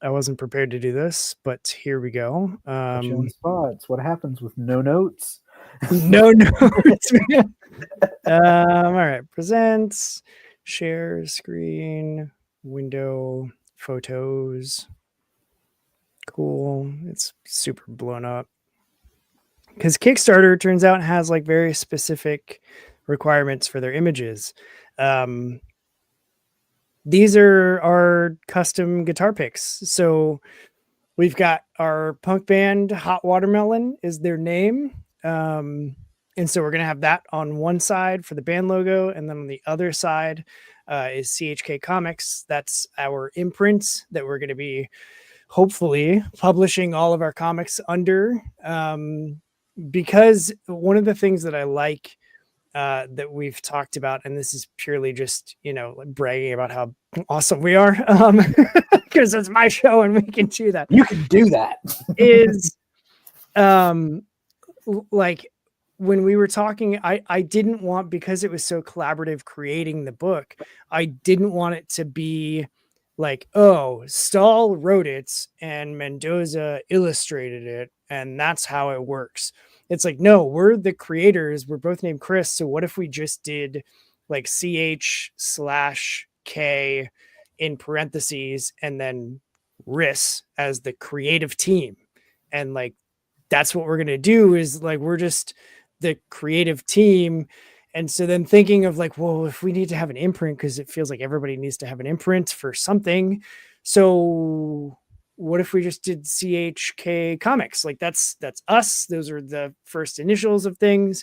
I wasn't prepared to do this, but here we go. Put you on the spots. What happens with no notes? No notes. All right. Presents, share screen, window, photos. Cool. It's super blown up. Because Kickstarter turns out has like very specific requirements for their images. These are our custom guitar picks. So we've got our punk band Hot Watermelon is their name. And And so we're going to have that on one side for the band logo. And then on the other side is CHK Comics. That's our imprint that we're going to be hopefully publishing all of our comics under. Because one of the things that I like that we've talked about, and this is purely just, like bragging about how awesome we are, because it's my show and we can do that. You can do that. Is like when we were talking, I didn't want, because it was so collaborative creating the book, I didn't want it to be like, oh, Stahl wrote it and Mendoza illustrated it, and that's how it works. It's like, no, we're the creators. We're both named Kris. So what if we just did like CH/K in parentheses and then RIS as the creative team? And like, that's what we're going to do, is like, we're just the creative team. And so then thinking of like, well, if we need to have an imprint, because it feels like everybody needs to have an imprint for something. So what if we just did CHK Comics? Like that's us. Those are the first initials of things.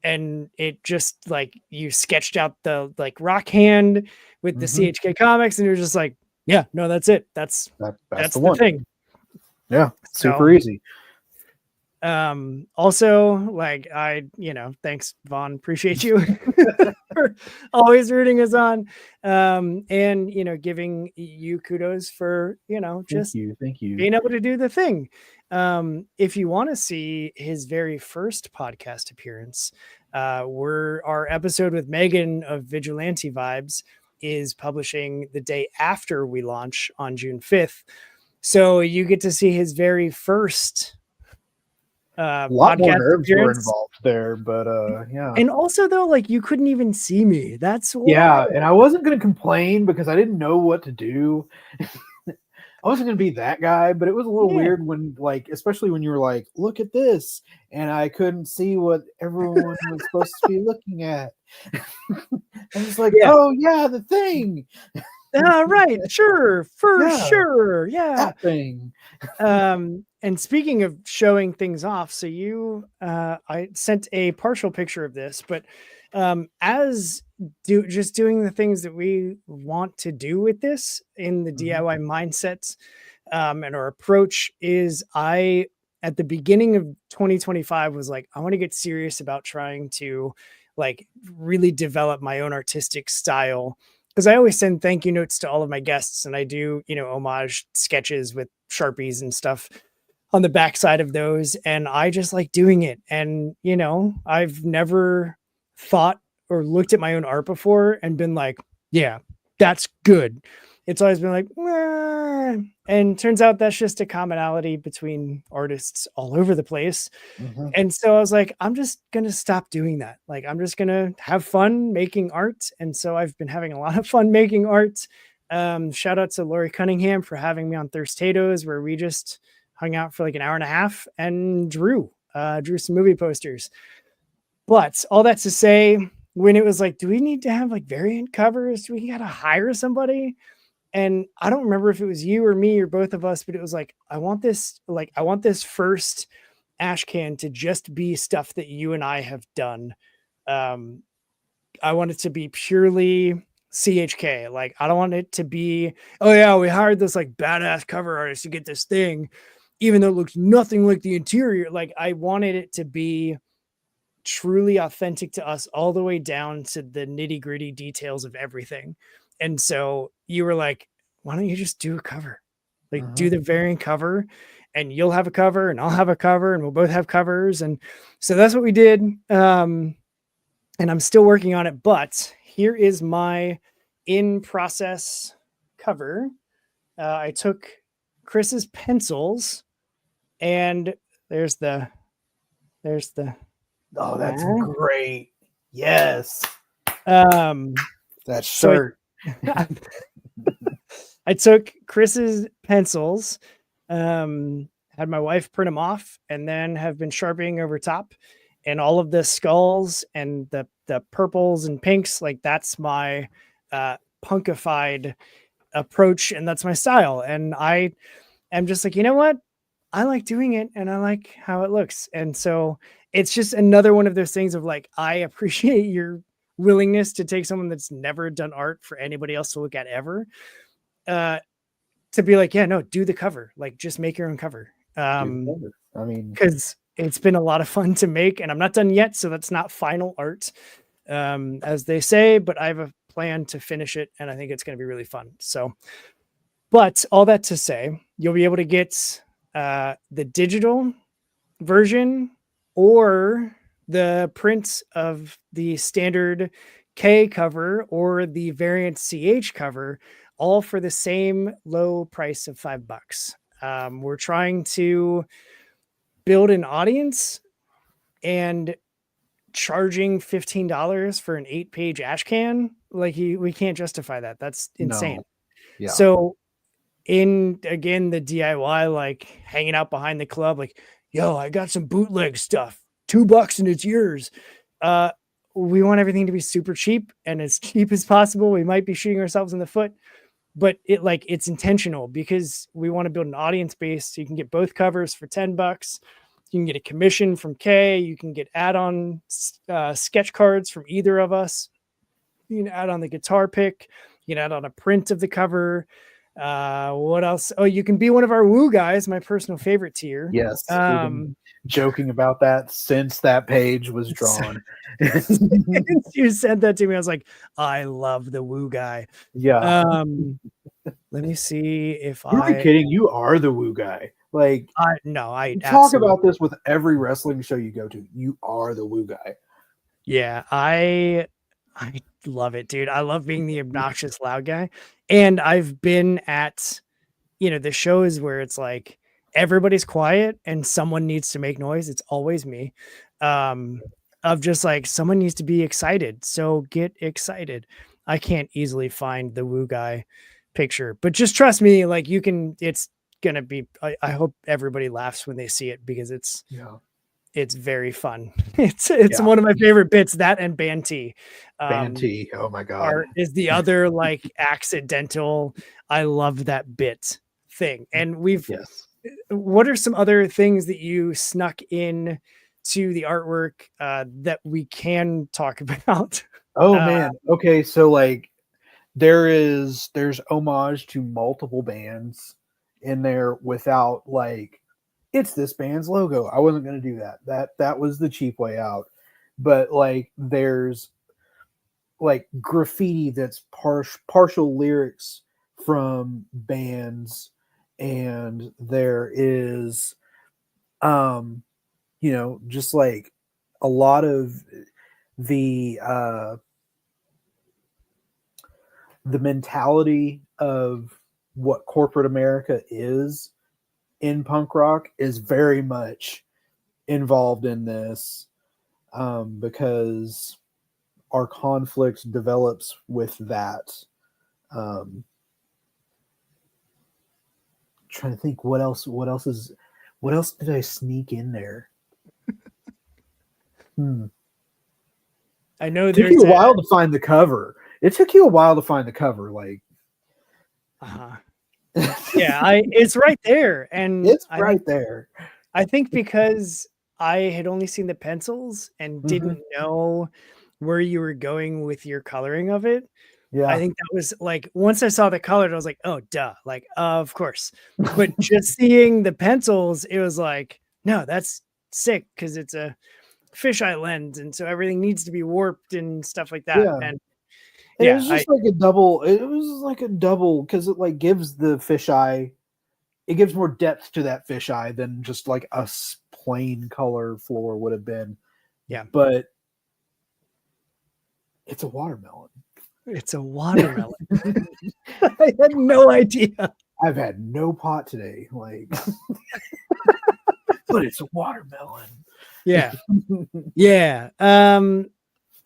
And it just like, you sketched out the like rock hand with the CHK Comics, and you're just like, yeah, no, that's it. That's the thing. Yeah. Super easy. Also, like, thanks, Vaughn, appreciate you for always rooting us on, and giving you kudos for just thank you being able to do the thing. If you want to see his very first podcast appearance, our episode with Megan of Vigilante Vibes is publishing the day after we launch on June 5th, so you get to see his very first a lot more nerves were involved there, but yeah. And also though, like, you couldn't even see me. That's wild. Yeah, and I wasn't going to complain because I didn't know what to do. I wasn't going to be that guy, but it was a little weird when, like, especially when you were like, look at this, and I couldn't see what everyone was supposed to be looking at. And it's like, oh yeah, the thing. Right, sure, sure, yeah, that thing. And speaking of showing things off, so I sent a partial picture of this, but just doing the things that we want to do with this in the DIY mindsets, and our approach is, at the beginning of 2025 was like, I want to get serious about trying to like really develop my own artistic style. Because I always send thank you notes to all of my guests, and I do, homage sketches with Sharpies and stuff on the backside of those. And I just like doing it. And, I've never thought or looked at my own art before and been like, yeah, that's good. It's always been like, and turns out that's just a commonality between artists all over the place. And so I was like, I'm just going to stop doing that. Like, I'm just going to have fun making art. And so I've been having a lot of fun making art. Shout out to Lori Cunningham for having me on Thirstatoes, where we just hung out for like an hour and a half and drew some movie posters. But all that to say, when it was like, do we need to have like variant covers? Do we got to hire somebody? And I don't remember if it was you or me or both of us, but it was like, I want this first ash can to just be stuff that you and I have done. I want it to be purely CHK. Like, I don't want it to be, oh yeah, we hired this like badass cover artist to get this thing, even though it looks nothing like the interior. Like, I wanted it to be truly authentic to us, all the way down to the nitty gritty details of everything. And so you were like, why don't you just do a cover? Like, do the variant cover, and you'll have a cover and I'll have a cover and we'll both have covers. And so that's what we did. And I'm still working on it, but here is my in process cover. I took Kris's pencils, and there's the, oh, that's great. Yes. That shirt. I took Kris's pencils, had my wife print them off, and then have been sharpening over top, and all of the skulls and the purples and pinks. Like, that's my punkified approach, and that's my style. And I am just like, you know what? I like doing it and I like how it looks. And so it's just another one of those things of like, I appreciate your willingness to take someone that's never done art for anybody else to look at ever, to be like, yeah, no, do the cover, like just make your own cover. I mean, Cause it's been a lot of fun to make and I'm not done yet. So that's not final art, as they say, but I have a plan to finish it and I think it's going to be really fun. So, but all that to say, you'll be able to get the digital version or the print of the standard K cover or the variant CH cover, all for the same low price of $5. We're trying to build an audience, and charging $15 for an 8-page ash can, like we can't justify that. That's insane. no. Yeah. So in again the DIY, like hanging out behind the club, like, yo, I got some bootleg stuff, $2 and it's yours. We want everything to be super cheap and as cheap as possible. We might be shooting ourselves in the foot, but it's intentional because we want to build an audience base. So you can get both covers for $10. You can get a commission from Kay. You can get add-on sketch cards from either of us. You can add on the guitar pick. You can add on a print of the cover. What else? Oh, you can be one of our woo guys, my personal favorite tier. Yes. We've been joking about that since that page was drawn. You said that to me. I was like, I love the woo guy. Yeah. Let me see if You're not kidding. You are the woo guy. Like, I talk about this with every wrestling show you go to. You are the woo guy. Yeah, I love it, dude. I love being the obnoxious loud guy. And I've been at, the shows where it's like everybody's quiet and someone needs to make noise. It's always me. Of just like someone needs to be excited. So get excited. I can't easily find the woo guy picture, but just trust me, like it's gonna be, I hope everybody laughs when they see it because it's very fun. It's one of my favorite bits, that and Banty. Banty, oh my god, is the other like accidental, I love that bit thing. And what are some other things that you snuck in to the artwork that we can talk about? Oh man, okay, so like there's homage to multiple bands in there without like it's this band's logo. I wasn't going to do that. That was the cheap way out. But like there's like graffiti that's partial lyrics from bands, and there is just like a lot of the mentality of what corporate America is in punk rock is very much involved in this, because our conflict develops with that. Trying to think what else did I sneak in there? I know it took you a while to find the cover. Like, yeah, it's right there, and it's right there. I think because I had only seen the pencils and didn't know where you were going with your coloring of it. Yeah, I think that was like, once I saw the color, I was like, oh, duh, like, of course. But just seeing the pencils, it was like, no, that's sick because it's a fisheye lens, and so everything needs to be warped and stuff like that. Yeah. And it was just like a double. It was like a double because it like gives the fisheye. It gives more depth to that fisheye than just like a plain color floor would have been. Yeah, but it's a watermelon. It's a watermelon. I had no idea. I've had no pot today, like, but it's a watermelon. Yeah, yeah.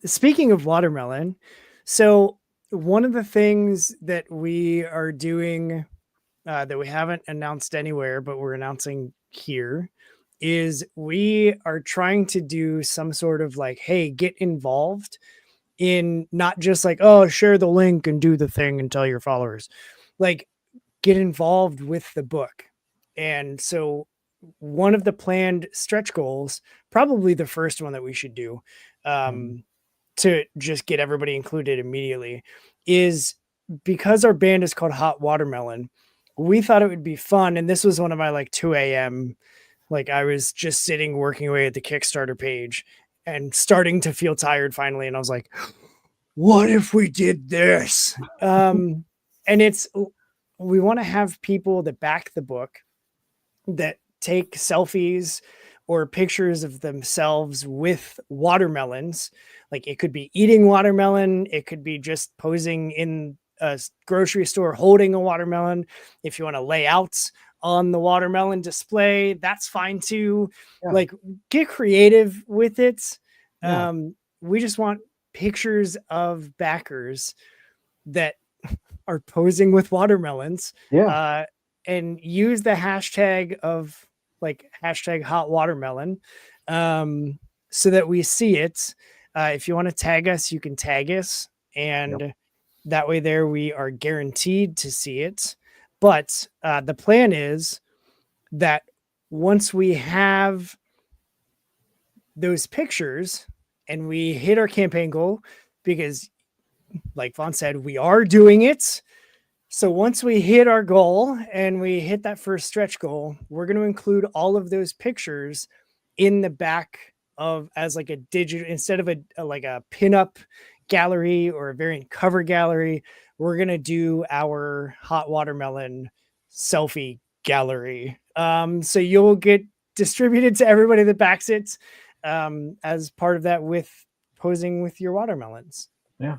Speaking of watermelon, so one of the things that we are doing that we haven't announced anywhere, but we're announcing here, is we are trying to do some sort of like, hey, get involved in not just like, oh, share the link and do the thing and tell your followers, like get involved with the book. And so one of the planned stretch goals, probably the first one that we should do, to just get everybody included immediately, is because our band is called Hot Watermelon. We thought it would be fun, and this was one of my like 2 a.m. Like I was just sitting working away at the Kickstarter page and starting to feel tired finally, and I was like, what if we did this? And we want to have people that back the book, that take selfies or pictures of themselves with watermelons. Like it could be eating watermelon, it could be just posing in a grocery store holding a watermelon. If you want to lay out on the watermelon display, that's fine too. Yeah. Like get creative with it. Yeah. We just want pictures of backers that are posing with watermelons. Yeah. And use the hashtag of like hashtag hot watermelon, so that we see it. If you want to tag us, you can tag us, and that way there we are guaranteed to see it. But the plan is that once we have those pictures and we hit our campaign goal, because like Vaughn said, we are doing it. So once we hit our goal and we hit that first stretch goal, we're going to include all of those pictures in the back of as like a digital, instead of like a pinup gallery or a variant cover gallery. We're going to do our hot watermelon selfie gallery. So you'll get distributed to everybody that backs it, as part of that with posing with your watermelons. Yeah.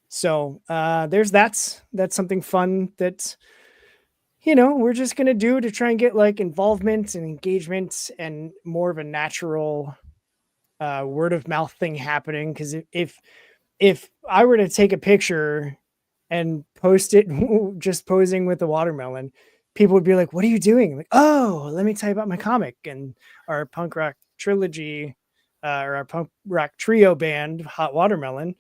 So there's that's something fun that, you know, we're just going to do to try and get like involvement and engagement and more of a natural word of mouth thing happening. Because if I were to take a picture and post it just posing with the watermelon, people would be like, what are you doing? I'm like, oh, let me tell you about my comic and our punk rock trilogy, or our punk rock trio band, Hot Watermelon.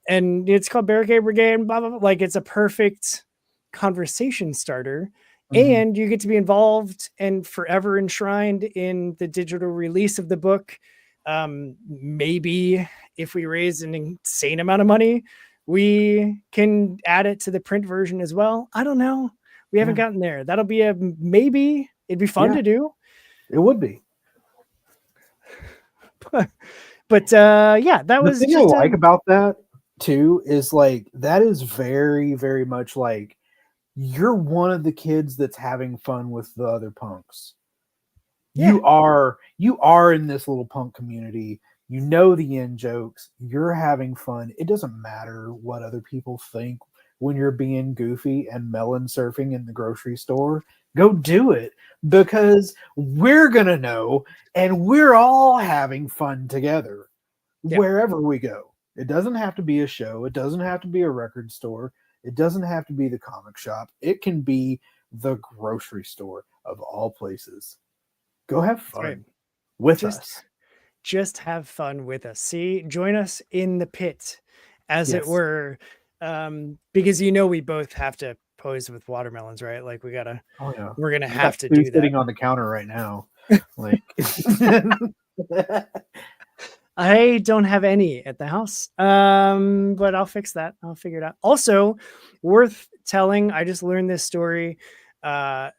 And it's called Barricade Brigade, blah, blah, blah. Like it's a perfect conversation starter. And you get to be involved and forever enshrined in the digital release of the book. Maybe if we raise an insane amount of money, we can add it to the print version as well. I don't know. We haven't gotten there. That'll be a maybe. It'd be fun to do. It would be. But yeah, that was the thing just I like about that too is like that is very, very much like you're one of the kids that's having fun with the other punks. Yeah. You are in this little punk community. You know the in jokes. You're having fun. It doesn't matter what other people think when you're being goofy and melon surfing in the grocery store. Go do it, because we're gonna know, and we're all having fun together wherever we go. It doesn't have to be a show. It doesn't have to be a record store. It doesn't have to be the comic shop. It can be the grocery store of all places. Go have fun with us. Just have fun with us. See, join us in the pit, as it were, because you know we both have to pose with watermelons, right? Like we gotta. Oh yeah, we're gonna have to do that. Sitting on the counter right now, like. I don't have any at the house, but I'll fix that. I'll figure it out. Also, worth telling, I just learned this story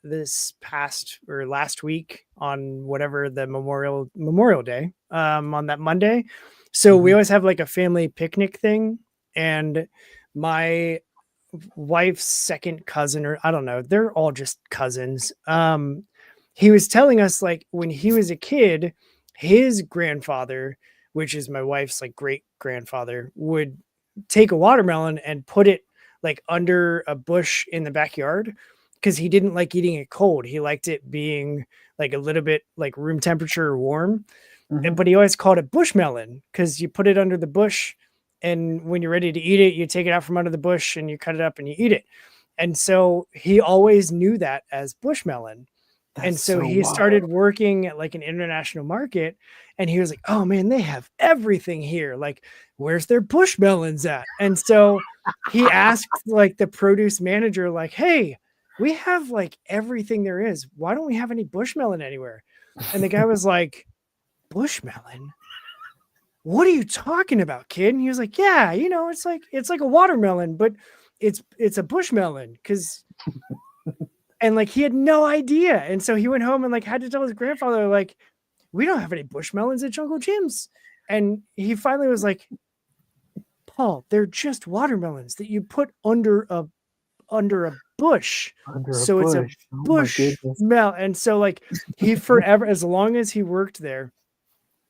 this past or last week on whatever the Memorial Day, on that Monday. So we always have like a family picnic thing, and my wife's second cousin, or I don't know, they're all just cousins. He was telling us like when he was a kid, his grandfather, which is my wife's like great grandfather, would take a watermelon and put it like under a bush in the backyard, because he didn't like eating it cold. He liked it being like a little bit like room temperature or warm. But he always called it bushmelon because you put it under the bush, and when you're ready to eat it, you take it out from under the bush and you cut it up and you eat it. And so he always knew that as bushmelon. And so he started working at like an international market, and he was like, oh man, they have everything here. Like, where's their bushmelons at? And so he asked like the produce manager, like, hey, we have like everything there is. Why don't we have any bushmelon anywhere? And the guy was like, bushmelon? What are you talking about, kid? And he was like, yeah, it's like a watermelon, but it's a bushmelon. And like he had no idea. And so he went home and like had to tell his grandfather, like, we don't have any bushmelons at Jungle Jim's. And he finally was like, Paul, they're just watermelons that you put under a bush. It's a bush melon. And so like he forever, as long as he worked there,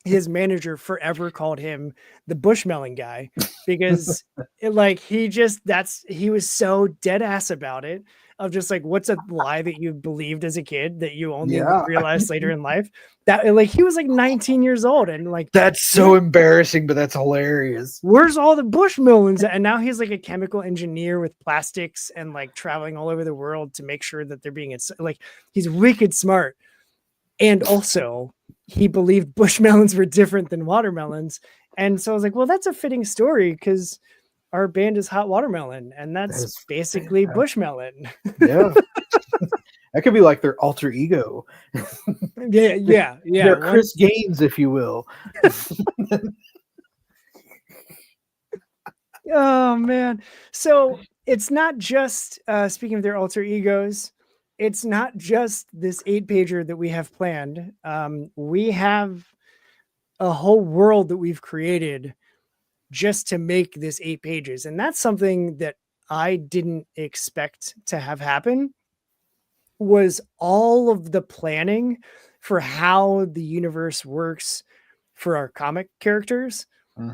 his manager forever called him the bushmelon guy, because he was so dead ass about it, of just like, what's a lie that you believed as a kid that you only realized later in life, that like he was like 19 years old, and like, that's so embarrassing, but that's hilarious. Where's all the bushmelons? And now he's like a chemical engineer with plastics and like traveling all over the world to make sure that they're being like, he's wicked smart. And also he believed bushmelons were different than watermelons. And so I was like, well, that's a fitting story, because our band is Hot Watermelon, and that's basically bushmelon. Yeah. That could be like their alter ego. Yeah. They're Chris Gaines, if you will. Oh, man. So it's not just, speaking of their alter egos, it's not just this 8-pager that we have planned. We have a whole world that we've created just to make this 8 pages. And that's something that I didn't expect to have happen, was all of the planning for how the universe works for our comic characters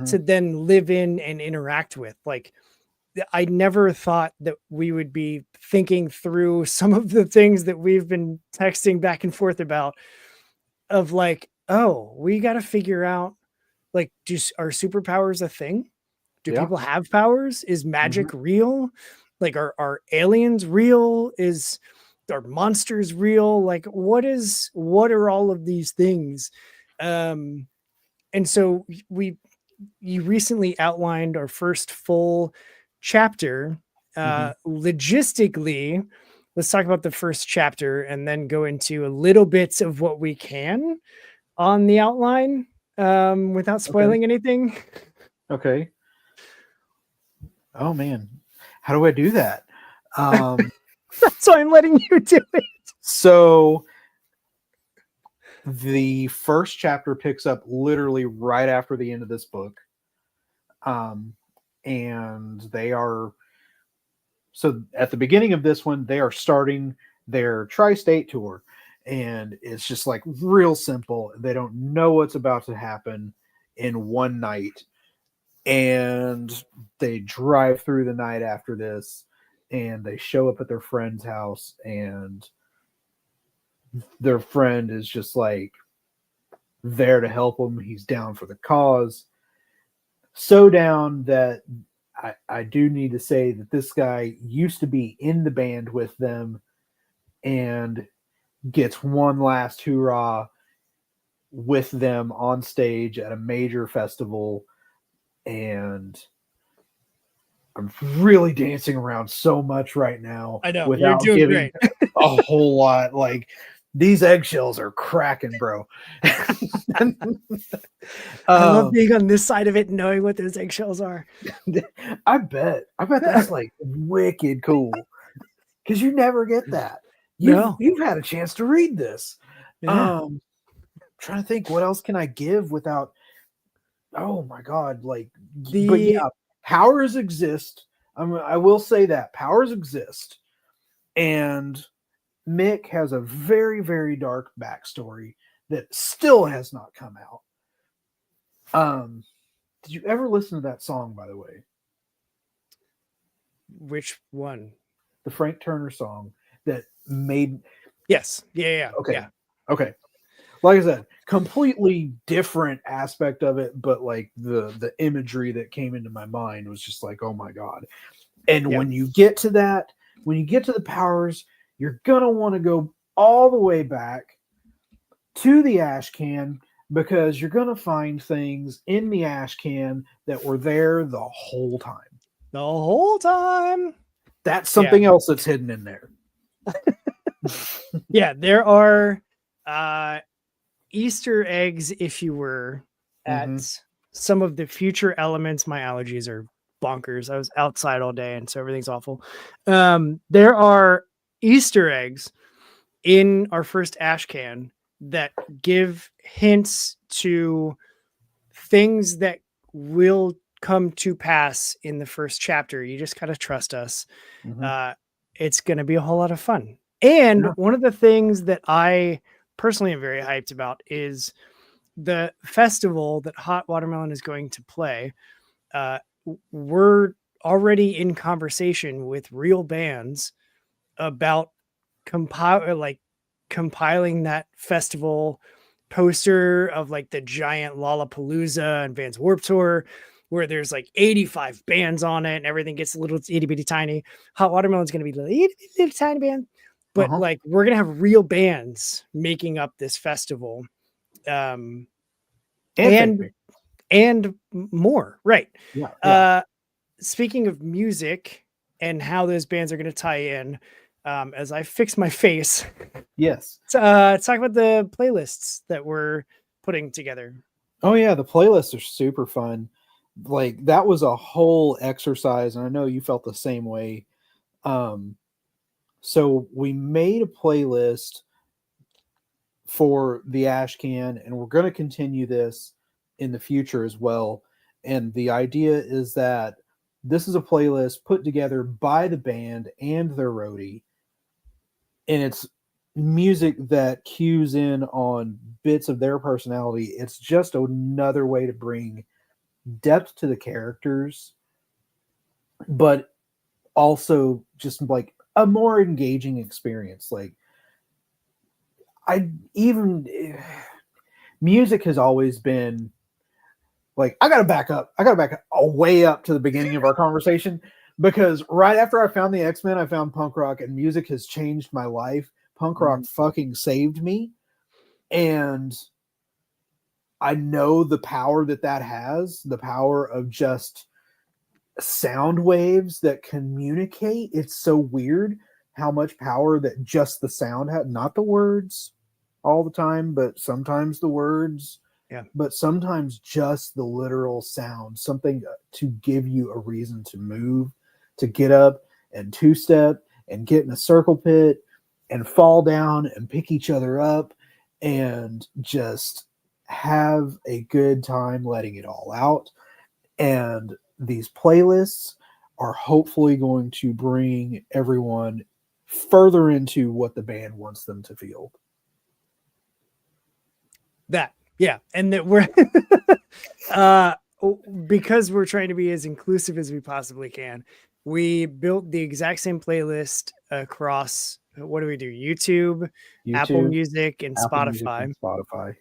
to then live in and interact with. Like, I never thought that we would be thinking through some of the things that we've been texting back and forth about, of like, oh, we got to figure out, like, are superpowers a thing? Do people have powers? Is magic real? Like, are aliens real? Are monsters real? Like, what are all of these things? And so you recently outlined our first full chapter. Logistically, let's talk about the first chapter and then go into a little bits of what we can on the outline, without spoiling anything. Okay. Oh man, how do I do that? That's why I'm letting you do it. So the first chapter picks up literally right after the end of this book. And they are, so at the beginning of this one, they are starting their tri-state tour, and it's just like real simple. They don't know what's about to happen in one night, and they drive through the night after this, and they show up at their friend's house, and their friend is just like there to help them. He's down for the cause. So down that I do need to say that this guy used to be in the band with them and gets one last hoorah with them on stage at a major festival. And I'm really dancing around so much right now. I know, without you're doing giving great. a whole lot. Like, these eggshells are cracking, bro. I love being on this side of it and knowing what those eggshells are. I bet that's like wicked cool, because you never get that. You've had a chance to read this. Trying to think, what else can I give without, oh my god, like, but yeah, powers exist. I will say that powers exist, and Mick has a very, very dark backstory that still has not come out. Did you ever listen to that song, by the way? Which one? The Frank Turner song that made... Yes. Yeah. Okay. Yeah. Okay. Like I said, completely different aspect of it, but like the imagery that came into my mind was just like, oh my god. And when you get to that, when you get to the powers, you're gonna want to go all the way back to the ash can, because you're gonna find things in the ash can that were there the whole time. The whole time. That's something else that's hidden in there. Yeah, there are Easter eggs, if you were, at Mm-hmm. some of the future elements. My allergies are bonkers. I was outside all day, and so everything's awful. There are Easter eggs in our first ash can that give hints to things that will come to pass in the first chapter. You just gotta trust us. Mm-hmm. Uh, it's gonna be a whole lot of fun. And Yeah. one of the things that I personally am very hyped about is the festival that Hot Watermelon is going to play. Uh, we're already in conversation with real bands about compiling that festival poster of like the giant Lollapalooza and Vans Warped Tour, where there's like 85 bands on it and everything gets a little itty bitty tiny. Hot Watermelon's going to be a little tiny band, but Uh-huh. like we're going to have real bands making up this festival. Um, And fake and beer. and more, right? Yeah. Yeah. Speaking of music and how those bands are going to tie in, as I fix my face, Yes. talk about the playlists that we're putting together. Oh yeah, the playlists are super fun. Like that was a whole exercise, and I know you felt the same way. Um, so we made a playlist for the ash can, and we're going to continue this in the future as well. And the idea is that this is a playlist put together by the band and their roadie, and it's music that cues in on bits of their personality. It's just another way to bring depth to the characters, but also just like a more engaging experience. Like I even music has always been like I gotta back up. I gotta back up way up to the beginning of our conversation because right after I found the X-Men, I found punk rock, and music has changed my life. Punk rock fucking saved me, and I know the power that has, the power of just sound waves that communicate. It's so weird how much power that just the sound had, not the words all the time, but sometimes the words, Yeah. but sometimes just the literal sound, something to give you a reason to move, to get up and two step and get in a circle pit and fall down and pick each other up and just have a good time letting it all out. And these playlists are hopefully going to bring everyone further into what the band wants them to feel. That, yeah. And that we're, uh, because we're trying to be as inclusive as we possibly can, we built the exact same playlist across, what do we do? YouTube, Apple YouTube, Music, and Apple Music, Spotify. and Spotify.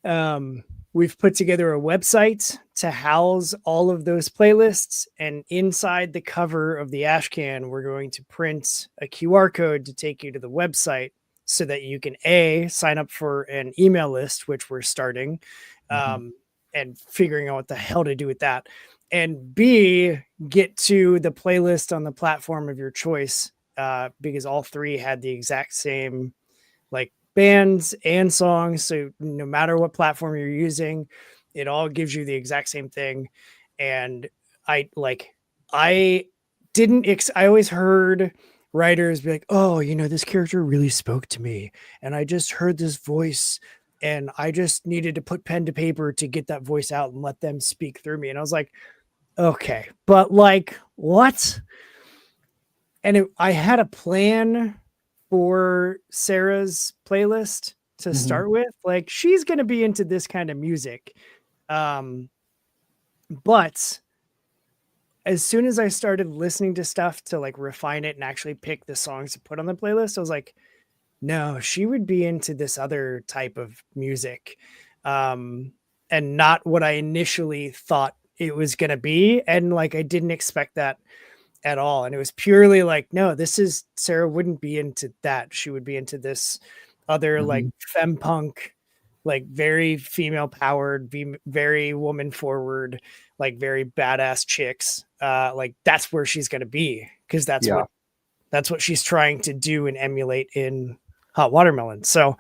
Yeah. We've put together a website to house all of those playlists, and inside the cover of the ash can, we're going to print a QR code to take you to the website so that you can sign up for an email list, which we're starting, and figuring out what the hell to do with that, and B, get to the playlist on the platform of your choice, because all three had the exact same like bands and songs. So no matter what platform you're using, it all gives you the exact same thing. And I I always heard writers be like, oh, this character really spoke to me. And I just heard this voice and I just needed to put pen to paper to get that voice out and let them speak through me. And I was like, okay, but like, what? And I had a plan for Sarah's playlist to start with. Like, she's going to be into this kind of music. But as soon as I started listening to stuff to like refine it and actually pick the songs to put on the playlist, I was like, no, she would be into this other type of music. And not what I initially thought it was going to be. And like, I didn't expect that at all. And it was purely like, no, Sarah wouldn't be into that. She would be into this other like femme punk, like very female powered, very woman forward, like very badass chicks. Like that's where she's going to be. Cause that's That's what she's trying to do and emulate in Hot Watermelon. So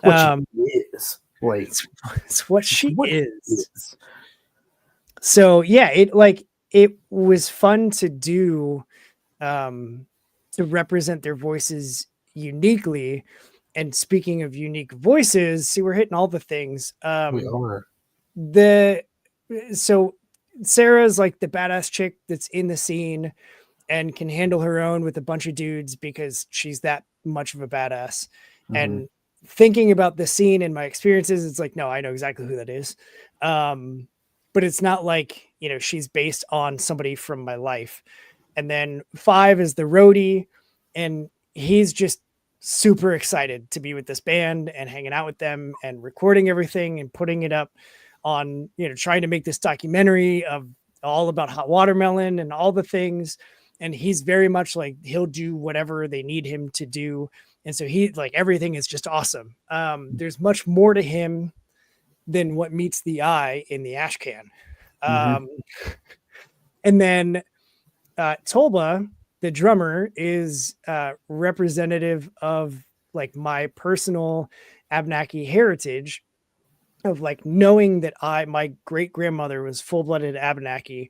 It's what she is. Like it's what she what is. So yeah, it was fun to do, to represent their voices uniquely. And speaking of unique voices, see, we're hitting all the things. We are. So Sarah's like the badass chick that's in the scene and can handle her own with a bunch of dudes because she's that much of a badass. Mm-hmm. And thinking about the scene and my experiences, it's like, no, I know exactly who that is. But it's not like, she's based on somebody from my life. And then 5 is the roadie, and he's just super excited to be with this band and hanging out with them and recording everything and putting it up on, trying to make this documentary of all about Hot Watermelon and all the things. And he's very much like, he'll do whatever they need him to do. And so he like, everything is just awesome. There's much more to him than what meets the eye in the ash can. And then Tolba, the drummer, is representative of like my personal Abenaki heritage of like knowing that my great grandmother was full-blooded Abenaki,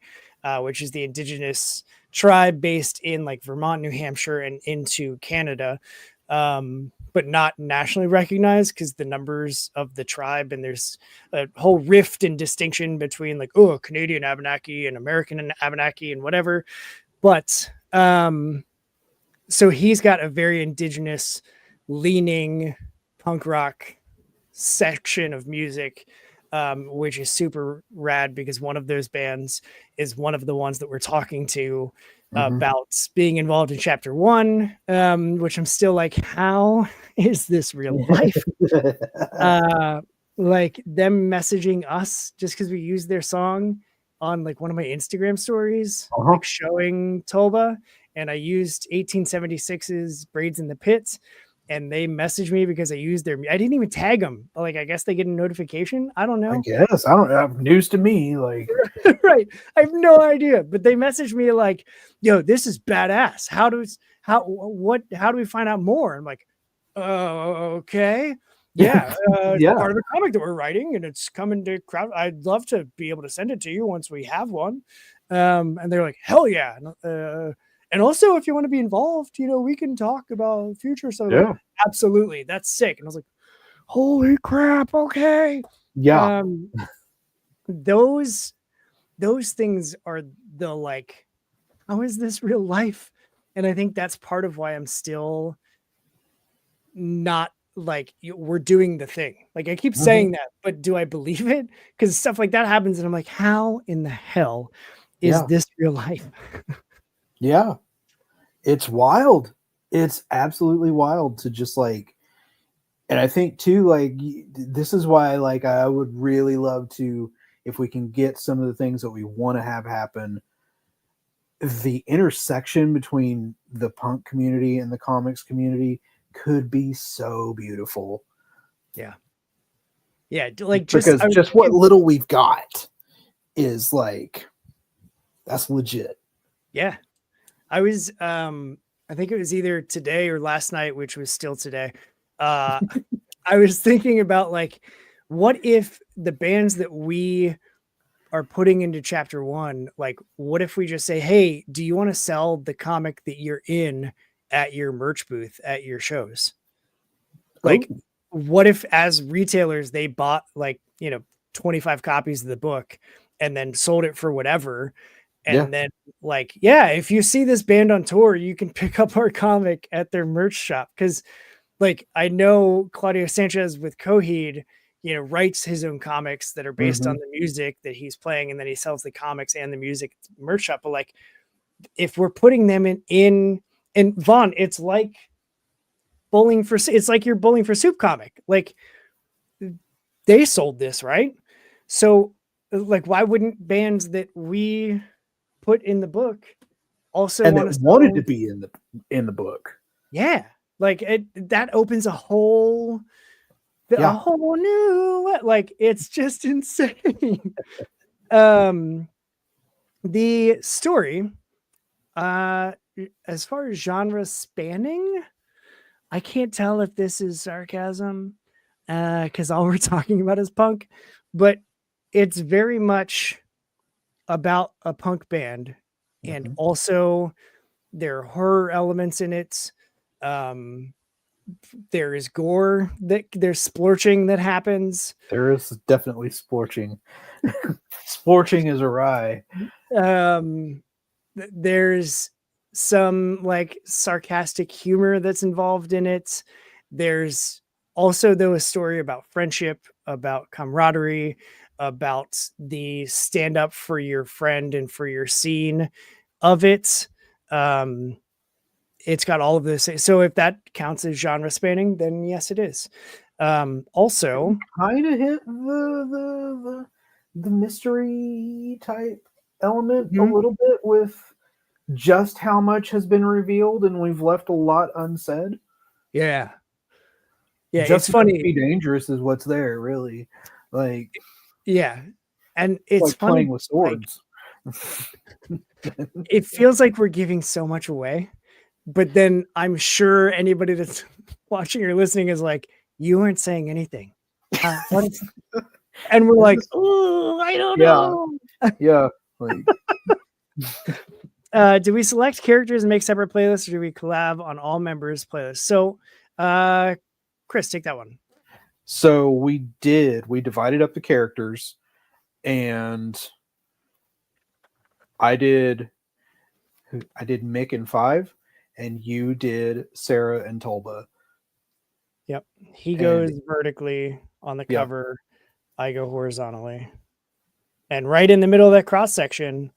which is the indigenous tribe based in like Vermont, New Hampshire, and into Canada, but not nationally recognized because the numbers of the tribe, and there's a whole rift and distinction between like, Canadian Abenaki and American Abenaki and whatever. But so he's got a very indigenous leaning punk rock section of music, which is super rad because one of those bands is one of the ones that we're talking to about being involved in chapter 1, which I'm still like, how is this real life? Like them messaging us just because we used their song on like one of my Instagram stories, like showing Tolba, and I used 1876's Braids in the Pit, and they messaged me because I used I didn't even tag them. Like, I guess they get a notification. I don't know. I guess. I don't have news to me. Like, right. I have no idea, but they messaged me like, yo, this is badass. How do we find out more? I'm like, okay. Yeah. Part of the comic that we're writing, and it's coming to crowd. I'd love to be able to send it to you once we have one. And they're like, hell yeah. And also, if you want to be involved, we can talk about future stuff. Yeah. Like, absolutely. That's sick. And I was like, holy crap. Okay. Yeah. Those things are the like, how is this real life? And I think that's part of why I'm still not like, we're doing the thing. Like, I keep saying that, but do I believe it? Because stuff like that happens, and I'm like, how in the hell is this real life? Yeah. It's wild. It's absolutely wild to just like, and I think too, like, this is why, like, I would really love to, if we can get some of the things that we want to have happen, the intersection between the punk community and the comics community could be so beautiful. Yeah. Like, just what little we've got is like, that's legit. Yeah. I was, I think it was either today or last night, which was still today. I was thinking about like, what if the bands that we are putting into chapter 1, like, what if we just say, hey, do you want to sell the comic that you're in at your merch booth at your shows? Like, what if as retailers, they bought like, 25 copies of the book and then sold it for whatever. And then like, if you see this band on tour, you can pick up our comic at their merch shop. Cause like, I know Claudio Sanchez with Coheed, writes his own comics that are based on the music that he's playing. And then he sells the comics and the music merch shop. But like, if we're putting them in Vaughn, it's like it's like your Bowling for Soup comic. Like, they sold this, right? So like, why wouldn't bands that we put in the book also and want it wanted to be in the book? Yeah. Like, that opens a whole new, like, it's just insane. The story, As far as genre spanning, I can't tell if this is sarcasm, because all we're talking about is punk, but it's very much about a punk band, and Mhm. also there are horror elements in it. Um, there is gore, that there's splorching that happens. There is definitely splorching. Splorching is awry. Um, there's some like sarcastic humor that's involved in it. There's also though a story about friendship, about camaraderie, about the stand up for your friend and for your scene of it. Um, it's got all of this. So if that counts as genre spanning, then yes, it is. Also, Kind of hit the mystery type element a mhm, little bit with just how much has been revealed, and we've left a lot unsaid. yeah, yeah, it's Just enough to funny. be dangerous is what's there, really. Like Yeah, and it's like funny. playing with Like swords. it feels like we're giving so much away, but then I'm sure anybody that's watching or listening is like, "You aren't saying anything." What is and we're This like, is "Oh, I don't yeah, know." yeah. Like Do we select characters and make separate playlists, or do we collab on all members' playlists? So, Kris, take that one. so we divided up the characters, and I did Mick and Five, and you did Sarah and Tulba. Yep. He And goes vertically on the yeah, cover. I go horizontally. And right in the middle of that cross section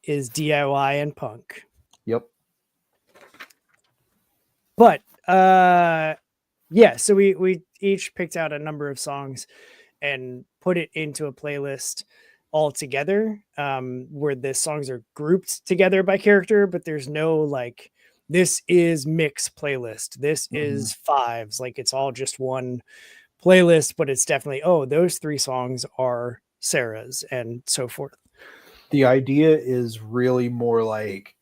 is DIY and punk. yep. But yeah, so we each picked out a number of songs and put it into a playlist all together, where the songs are grouped together by character, but there's no like this is mix playlist, this Mhm. is fives, like it's all just one playlist, but it's definitely, oh, those three songs are Sarah's and so forth. The idea is really more like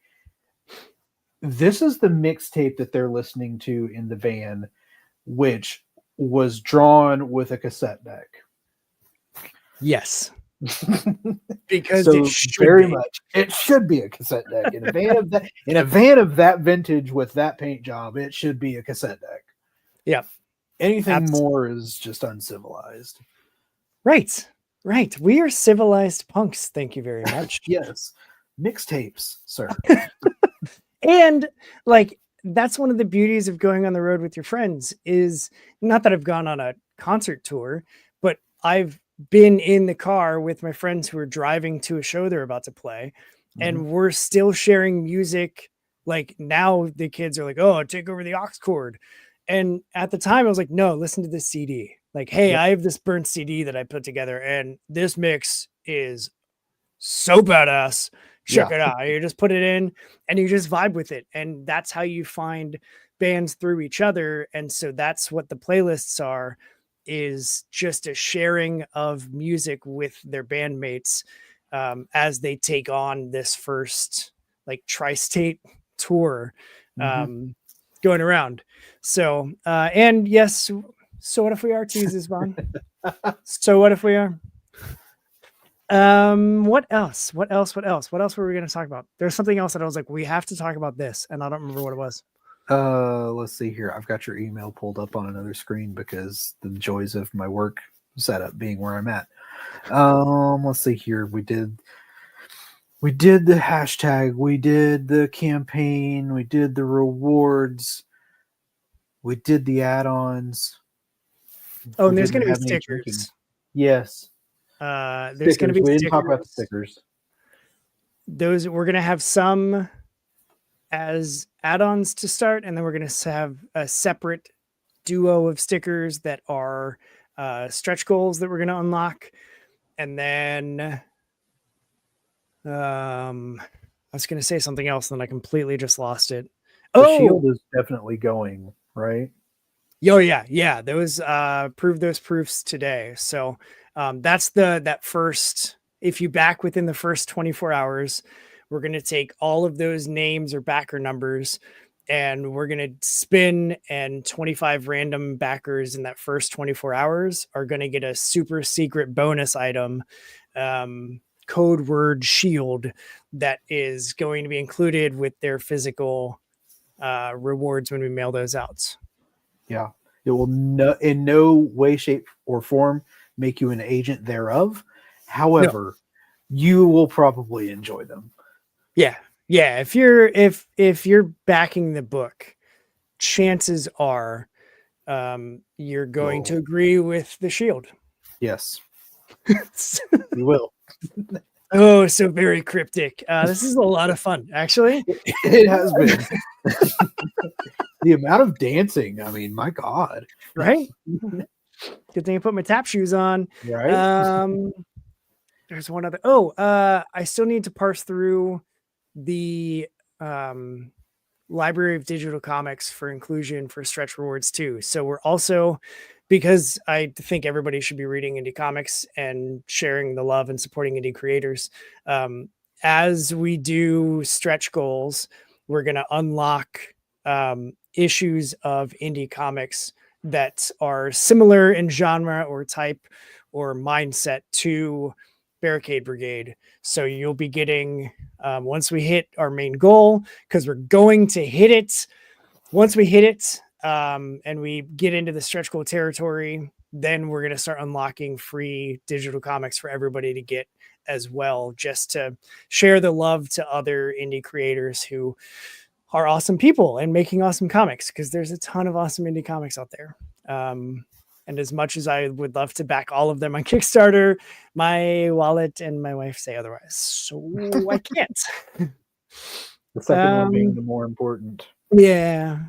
this is the mixtape that they're listening to in the van, which was drawn with a cassette deck. Yes, because it So should very be. much it should be a cassette deck in a van of that vintage with that paint job. It should be a cassette deck. Yeah, Anything abs- more is just uncivilized. right, right. We are civilized punks. Thank you very much. Yes, mixtapes, sir. And like that's one of the beauties of going on the road with your friends is not that I've gone on a concert tour, but I've been in the car with my friends who are driving to a show they're about to play, Mhm. and we're still sharing music. Like now the kids are like, "Oh, take over the aux cord." And at the time I was like, "No, listen to this CD." Like, "Hey, Yep. I have this burnt CD that I put together and this mix is so badass. Check Yeah. it out." You just put it in and you just vibe with it. And that's how you find bands through each other. And so that's what the playlists are, is just a sharing of music with their bandmates, as they take on this first like tri-state tour, Mhm. um, going around. So, and yes, so what if we are teases, Vaughn? So what if we are? What else? What else? What else? What else were we going to talk about? There's something else that I was like, we have to talk about this, and I don't remember what it was. Let's see here. I've got your email pulled up on another screen because the joys of my work setup being where I'm at. Let's see here. We did the hashtag, we did the campaign, we did the rewards, we did the add-ons. Oh, We and there's didn't going to be have any drinking. stickers. Yes. There's going to Stickers. be We didn't talk about the stickers. stickers. Those we're going to have some as add-ons to start, and then we're going to have a separate duo of stickers that are stretch goals that we're going to unlock, and then I was going to say something else, and then I completely just lost it. The shield Oh, is definitely going, right? yo, yeah, yeah. Those prove those proofs today. So that's that first. If you back within the first 24 hours, we're going to take all of those names or backer numbers and we're going to spin, and 25 random backers in that first 24 hours are going to get a super secret bonus item, code word shield, that is going to be included with their physical rewards when we mail those out. Yeah. It will in no way, shape, or form make you an agent thereof. However, you will probably enjoy them. Yeah. Yeah. If you're backing the book, chances are you're going to agree with the shield. Yes. You will. Oh, so very cryptic. This is a lot of fun, actually. It has been. The amount of dancing, I mean, my God. Right? Good thing I put my tap shoes on. Right? There's one other. I still need to parse through the library of digital comics for inclusion for stretch rewards too. So we're also, because I think everybody should be reading indie comics and sharing the love and supporting indie creators. As we do stretch goals, we're going to unlock issues of indie comics that are similar in genre or type or mindset to Barricade Brigade. So you'll be getting, once we hit our main goal, because we're going to hit it. Once we hit it and we get into the stretch goal territory, then we're going to start unlocking free digital comics for everybody to get as well, just to share the love to other indie creators who are awesome people and making awesome comics, because there's a ton of awesome indie comics out there. And as much as I would love to back all of them on Kickstarter, my wallet and my wife say otherwise. So I can't. The second one being the more important. Yeah.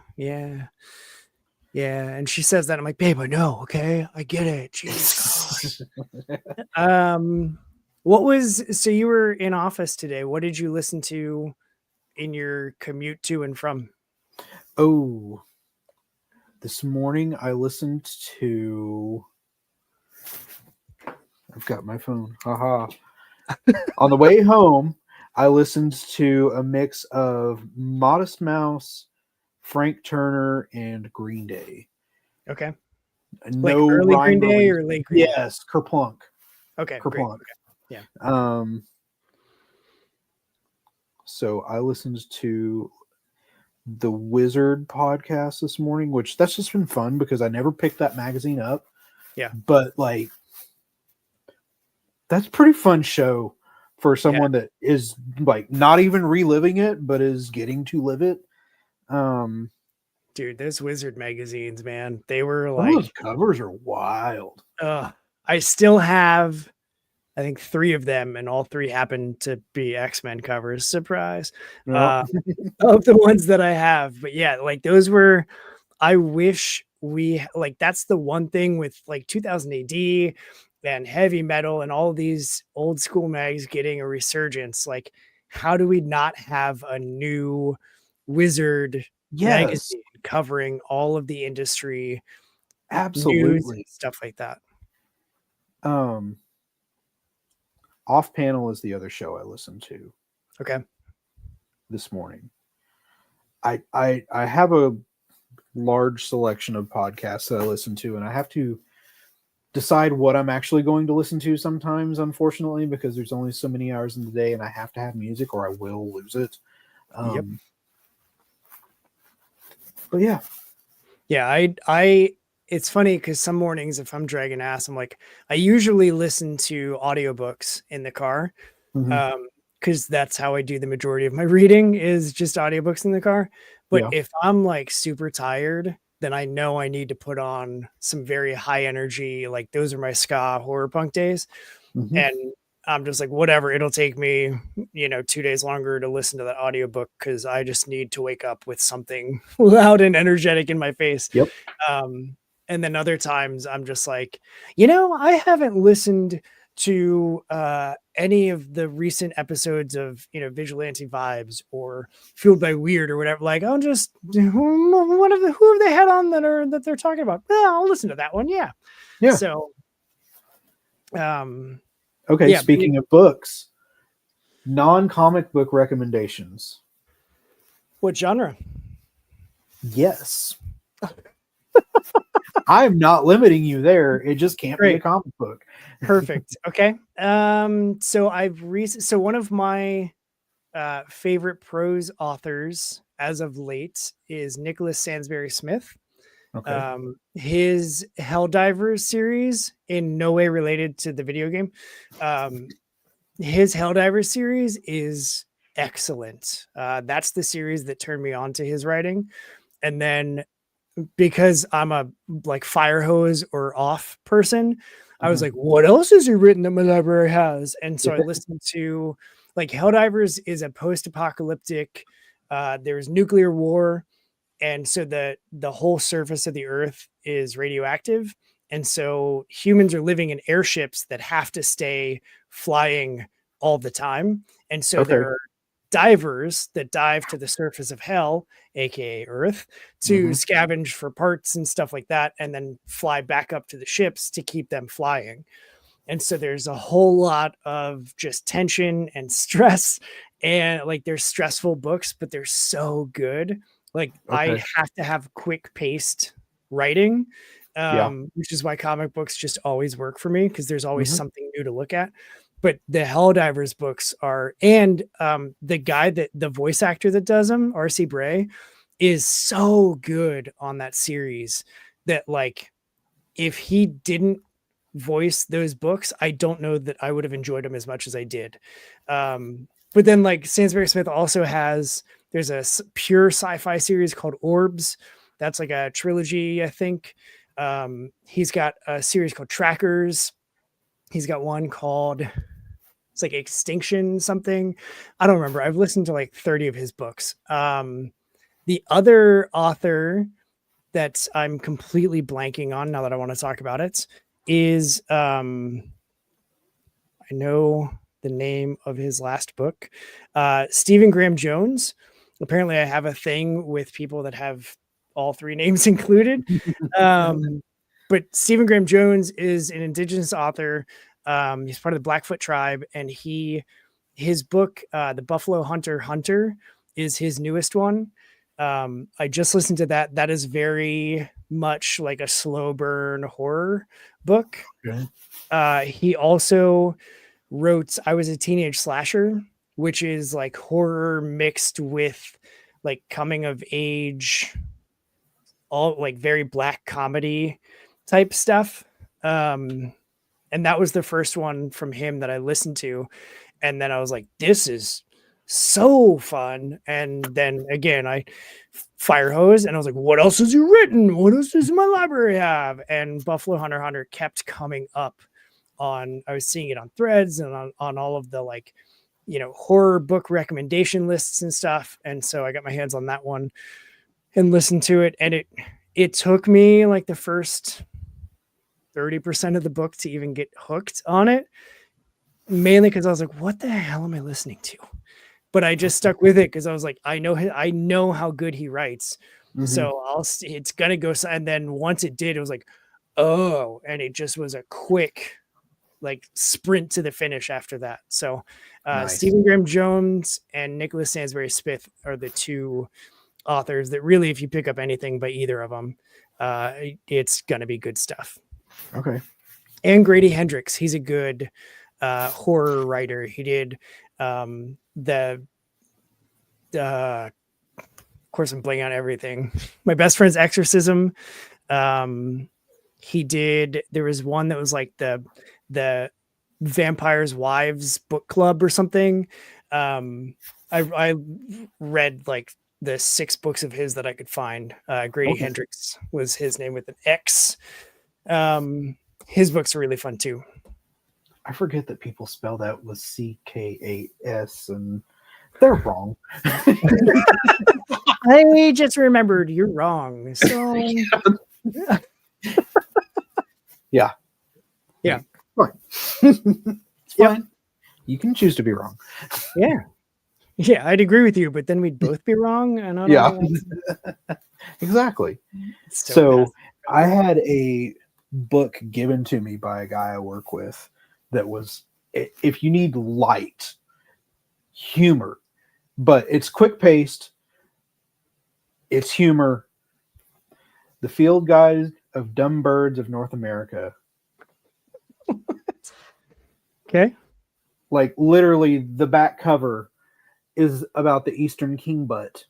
And she says that. I'm like, babe, I know. Okay. I get it. Jesus. So you were in office today. What did you listen to in your commute to and from? Oh, this morning I listened to, I've got my phone. Haha. On the way home, I listened to a mix of Modest Mouse, Frank Turner, and Green Day. Okay. No like early rhyme Green Day or or late Green Day? Yes, Kerplunk. Okay. Kerplunk. Great. Okay. Yeah. So I listened to the Wizard podcast this morning, which that's just been fun because I never picked that magazine up. Yeah. But like, that's a pretty fun show for someone that is like not even reliving it, but is getting to live it. Dude, those Wizard magazines, man, they were Some like, of those covers are wild. I still have, I think 3 of them, and all 3 happen to be X-Men covers. Surprise. No. Of the ones that I have. But yeah, like those were, I wish we, like, that's the one thing with like 2000 AD and heavy metal and all these old school mags getting a resurgence. Like, how do we not have a new Wizard magazine covering all of the industry, news and stuff like that? Off Panel is the other show I listened to. Okay. This morning. I have a large selection of podcasts that I listen to, and I have to decide what I'm actually going to listen to sometimes, unfortunately, because there's only so many hours in the day and I have to have music or I will lose it. Yep. But yeah. Yeah, it's funny because some mornings if I'm dragging ass, I'm like, I usually listen to audiobooks in the car. Because that's how I do the majority of my reading is just audiobooks in the car. But if I'm like super tired, then I know I need to put on some very high energy, like those are my ska horror punk days. And I'm just like, whatever, it'll take me, 2 days longer to listen to that audiobook because I just need to wake up with something loud and energetic in my face. Yep. And then other times I'm just like, I haven't listened to any of the recent episodes of Vigilante Vibes or Fueled by Weird or whatever. Like, I'll just who have they had on that they're talking about? Well, I'll listen to that one. Yeah. So okay, speaking of books, Non-comic book recommendations. What genre? Yes. I'm not limiting you there. It just can't be a Great. comic book. Perfect. Okay. So one of my favorite prose authors as of late is Nicholas Sansbury Smith. Okay. His Helldivers series, in no way related to the video game. His Helldivers series is excellent. That's the series that turned me on to his writing. And then because I'm a like fire hose or off person, I was like, what else has he written that my library has? And so I listened to like Helldivers is a post-apocalyptic, there's nuclear war, and so the whole surface of the earth is radioactive, and so humans are living in airships that have to stay flying all the time, and so Okay. there are divers that dive to the surface of hell, aka earth, to scavenge for parts and stuff like that, and then fly back up to the ships to keep them flying. And so there's a whole lot of just tension and stress, and like there's stressful books, but they're so good. Like I Okay. have to have quick paced writing, Yeah. which is why comic books just always work for me because there's always Mhm. something new to look at. But the Helldivers books are, and the guy that the voice actor that does them, R.C. Bray, is so good on that series that like if he didn't voice those books, I don't know that I would have enjoyed them as much as I did. But then like Sansbury Smith also has, there's a pure sci-fi series called Orbs. That's like a trilogy, I think. He's got a series called Trackers. He's got one called, it's like Extinction something. I don't remember. I've listened to like 30 of his books. The other author that I'm completely blanking on now that I want to talk about it is I know the name of his last book, Stephen Graham Jones. Apparently, I have a thing with people that have all three names included. But Stephen Graham Jones is an indigenous author. He's part of the Blackfoot tribe, and his book, The Buffalo Hunter, is his newest one. I just listened to that. That is very much like a slow burn horror book. Okay. He also wrote I Was a Teenage Slasher, which is like horror mixed with like coming of age, all like very black comedy type stuff. And that was the first one from him that I listened to. And then I was like, this is so fun. And then again, I fire hose and I was like, what else has he written? What else does my library have? And Buffalo Hunter kept coming up on, I was seeing it on Threads and on all of the like, you know, horror book recommendation lists and stuff. And so I got my hands on that one and listened to it. And it took me like the first 30% of the book to even get hooked on it, mainly because I was like, what the hell am I listening to? But I just stuck with it because I was like, I know how good he writes. So it's gonna go. And then once it did, it was like, oh, and it just was a quick like sprint to the finish after that. So Nice. Stephen Graham Jones and Nicholas Sansbury Smith are the two authors that really, if you pick up anything by either of them, it's gonna be good stuff. Okay. And Grady Hendrix, he's a good horror writer. He did of course I'm blanking on everything. My Best Friend's Exorcism. He did, there was one that was like the Vampire's Wives book club or something. I read like the 6 books of his that I could find. Grady Hendrix was his name with an X. His books are really fun too. I forget that people spell that with CK8S and they're wrong. I just remembered you're wrong. So yeah. Fine. It's fine. You can choose to be wrong. Yeah, I'd agree with you, but then we'd both be wrong. And I don't know. Exactly. So I had a book given to me by a guy I work with that was, if you need light, humor, but it's quick paced. It's humor. The Field Guide of Dumb Birds of North America. Okay. Like literally, the back cover is about the Eastern Kingbutt.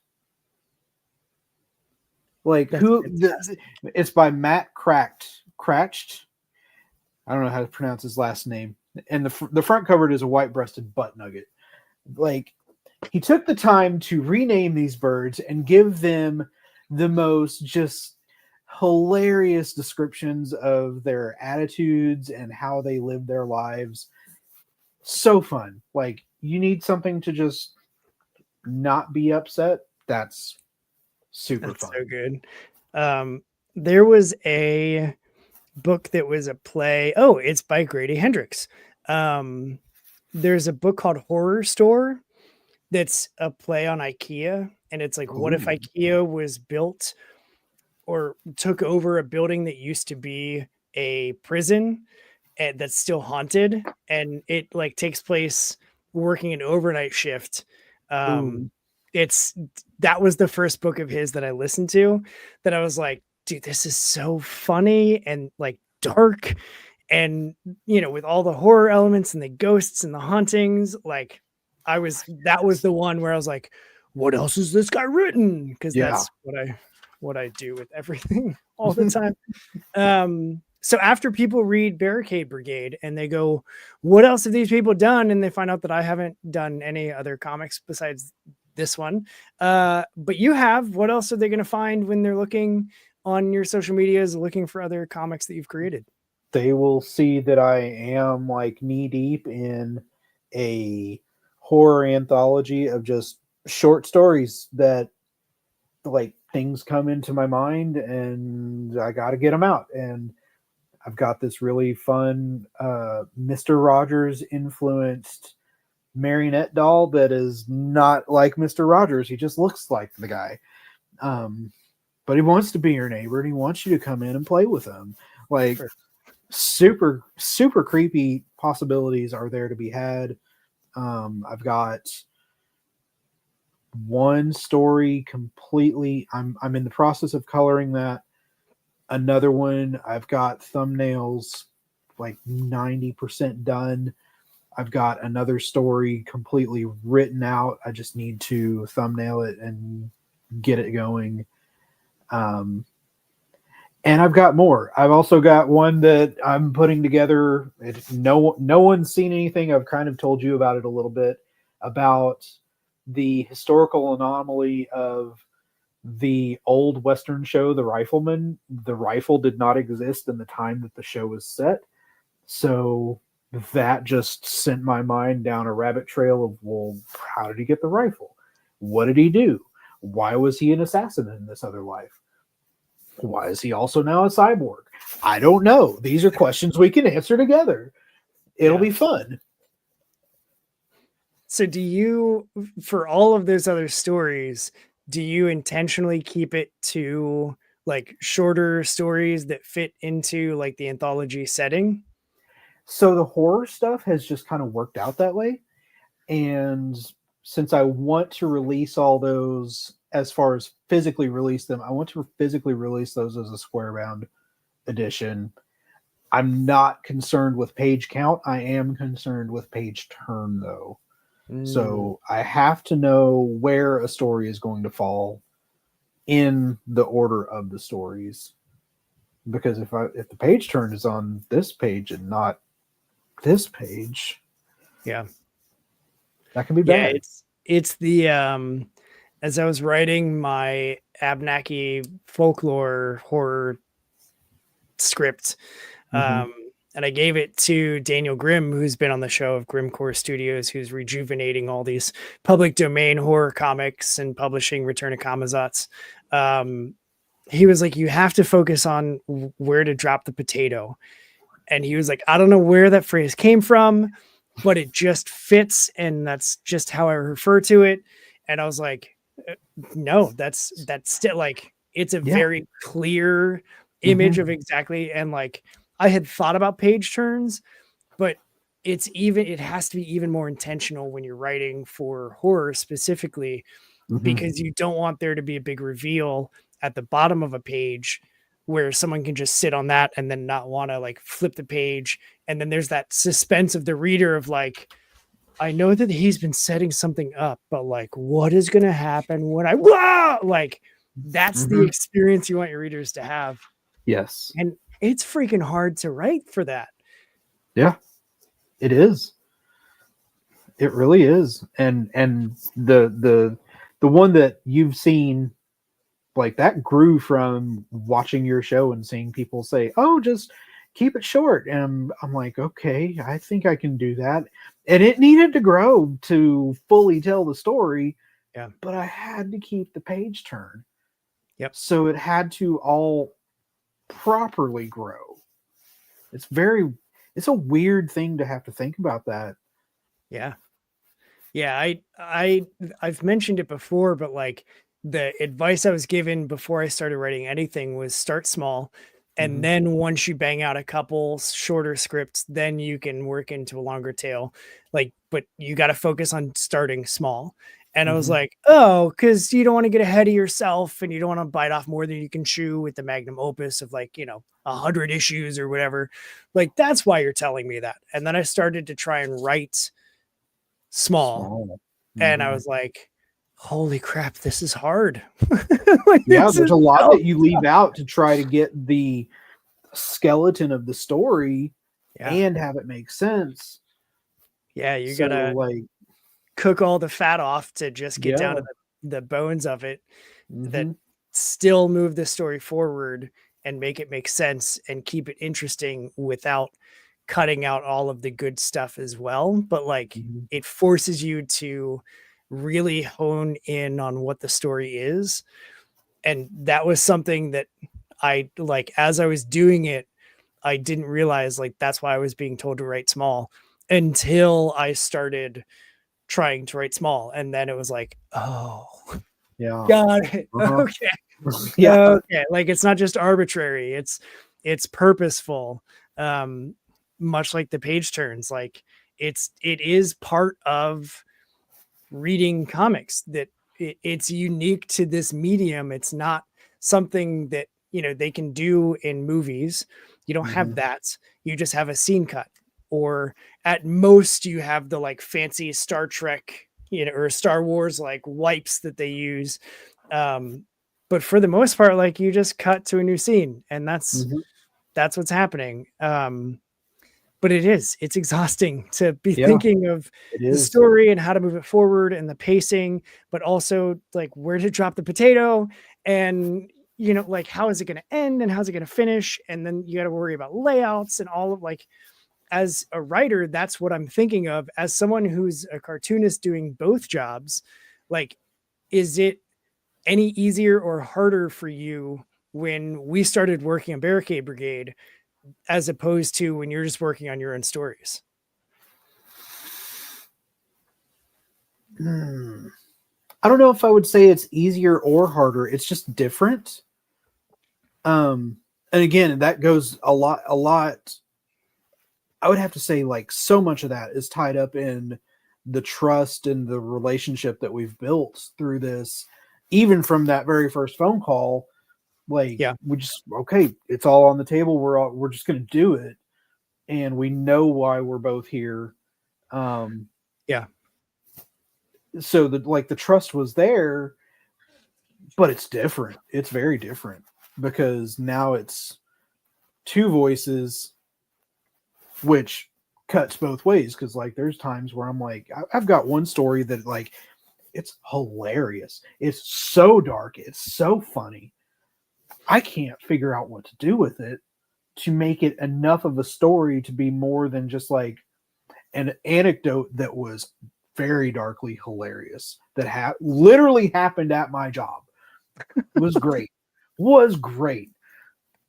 Like That's it's by Matt Cratched. I don't know how to pronounce his last name. And the front cover is a white-breasted butt nugget. Like, he took the time to rename these birds and give them the most just hilarious descriptions of their attitudes and how they live their lives. So fun. Like, you need something to just not be upset. That's super fun. so good. There was a book that was a play. Oh, it's by Grady Hendrix. There's a book called Horror Store that's a play on IKEA, and it's like, what if IKEA was built or took over a building that used to be a prison and that's still haunted, and it like takes place working an overnight shift. It's that was the first book of his that I listened to that I was like, dude, this is so funny and like dark, and with all the horror elements and the ghosts and the hauntings. Like, that was the one where I was like, what else has this guy written? Because that's what I do with everything all the time. So after people read Barricade Brigade and they go, what else have these people done? And they find out that I haven't done any other comics besides this one. But you have. What else are they going to find when they're looking on your social medias, looking for other comics that you've created? They will see that I am like knee deep in a horror anthology of just short stories that like things come into my mind and I got to get them out. And I've got this really fun Mr. Rogers influenced marionette doll that is not like Mr. Rogers. He just looks like the guy. But he wants to be your neighbor and he wants you to come in and play with him. Like, super, super creepy possibilities are there to be had. I've got one story completely. I'm in the process of coloring that. Another one, I've got thumbnails like 90% done. I've got another story completely written out. I just need to thumbnail it and get it going. And I've got more. I've also got one that I'm putting together. No one's seen anything. I've kind of told you about it a little bit, about the historical anomaly of the old Western show, The Rifleman. The rifle did not exist in the time that the show was set. So that just sent my mind down a rabbit trail of, well, how did he get the rifle? What did he do? Why was he an assassin in this other life? Why is he also now a cyborg? I don't know. These are questions we can answer together. It'll be fun. So do you, for all of those other stories, do you intentionally keep it to like shorter stories that fit into like the anthology setting? So the horror stuff has just kind of worked out that way. And since I want to release all those, as far as physically release them, I want to physically release those as a square bound edition. I'm not concerned with page count. I am concerned with page turn, though. So I have to know where a story is going to fall in the order of the stories. Because if the page turn is on this page and not this page, that can be bad. It's the as I was writing my Abnaki folklore horror script, and I gave it to Daniel Grimm, who's been on the show of Grimcore Studios, who's rejuvenating all these public domain horror comics and publishing Return of Kamazats. He was like, you have to focus on where to drop the potato. And he was like, I don't know where that phrase came from, but it just fits. And that's just how I refer to it. And I was like, no, that's still like, it's a very clear image of exactly. And like, I had thought about page turns, but it has to be even more intentional when you're writing for horror specifically, because you don't want there to be a big reveal at the bottom of a page where someone can just sit on that and then not want to like flip the page. And then there's that suspense of the reader of like, I know that he's been setting something up, but like, what is going to happen when like, that's the experience you want your readers to have. Yes. And it's freaking hard to write for that. Yeah, it is. It really is. And the one that you've seen, like, that grew from watching your show and seeing people say, "Oh, just keep it short." And I'm like, okay, I think I can do that. And it needed to grow to fully tell the story. Yeah. But I had to keep the page turn. Yep. So it had to all properly grow. It's a weird thing to have to think about that. Yeah. Yeah, I've mentioned it before, but like the advice I was given before I started writing anything was start small. And then once you bang out a couple shorter scripts, then you can work into a longer tail. Like, but you got to focus on starting small. And I was like, oh, because you don't want to get ahead of yourself and you don't want to bite off more than you can chew with the magnum opus of like, 100 issues or whatever. Like, that's why you're telling me that. And then I started to try and write small. And I was like, holy crap, this is hard. Like, yeah, there's a lot that you leave out to try to get the skeleton of the story and have it make sense. Yeah, you gotta like cook all the fat off to just get down to the bones of it that still move the story forward and make it make sense and keep it interesting without cutting out all of the good stuff as well. But like it forces you to really hone in on what the story is. And that was something that I like, as I was doing it, I didn't realize like that's why I was being told to write small until I started trying to write small. And then it was like, oh yeah, got it. Okay. Yeah. Okay. Like it's not just arbitrary. It's purposeful. Much like the page turns, like it is part of reading comics that it's unique to this medium. It's not something that, they can do in movies. You don't have that. You just have a scene cut, or at most you have the like fancy Star Trek, or Star Wars, like wipes that they use. But for the most part, like you just cut to a new scene and that's what's happening. But it's exhausting to be thinking of the story and how to move it forward and the pacing, but also like where to drop the potato and, like how is it going to end and how's it going to finish? And then you got to worry about layouts and all of like, as a writer, that's what I'm thinking of. As someone who's a cartoonist doing both jobs, like, is it any easier or harder for you when we started working on Barricade Brigade as opposed to when you're just working on your own stories? I don't know if I would say it's easier or harder. It's just different. And again, that goes a lot. I would have to say like so much of that is tied up in the trust and the relationship that we've built through this, even from that very first phone call. Like, we just, okay, it's all on the table. We're just going to do it. And we know why we're both here. So the trust was there, but it's different. It's very different because now it's two voices, which cuts both ways. Cause like, there's times where I'm like, I've got one story that like, it's hilarious. It's so dark. It's so funny. I can't figure out what to do with it to make it enough of a story to be more than just like an anecdote that was very darkly hilarious that literally happened at my job. Was great.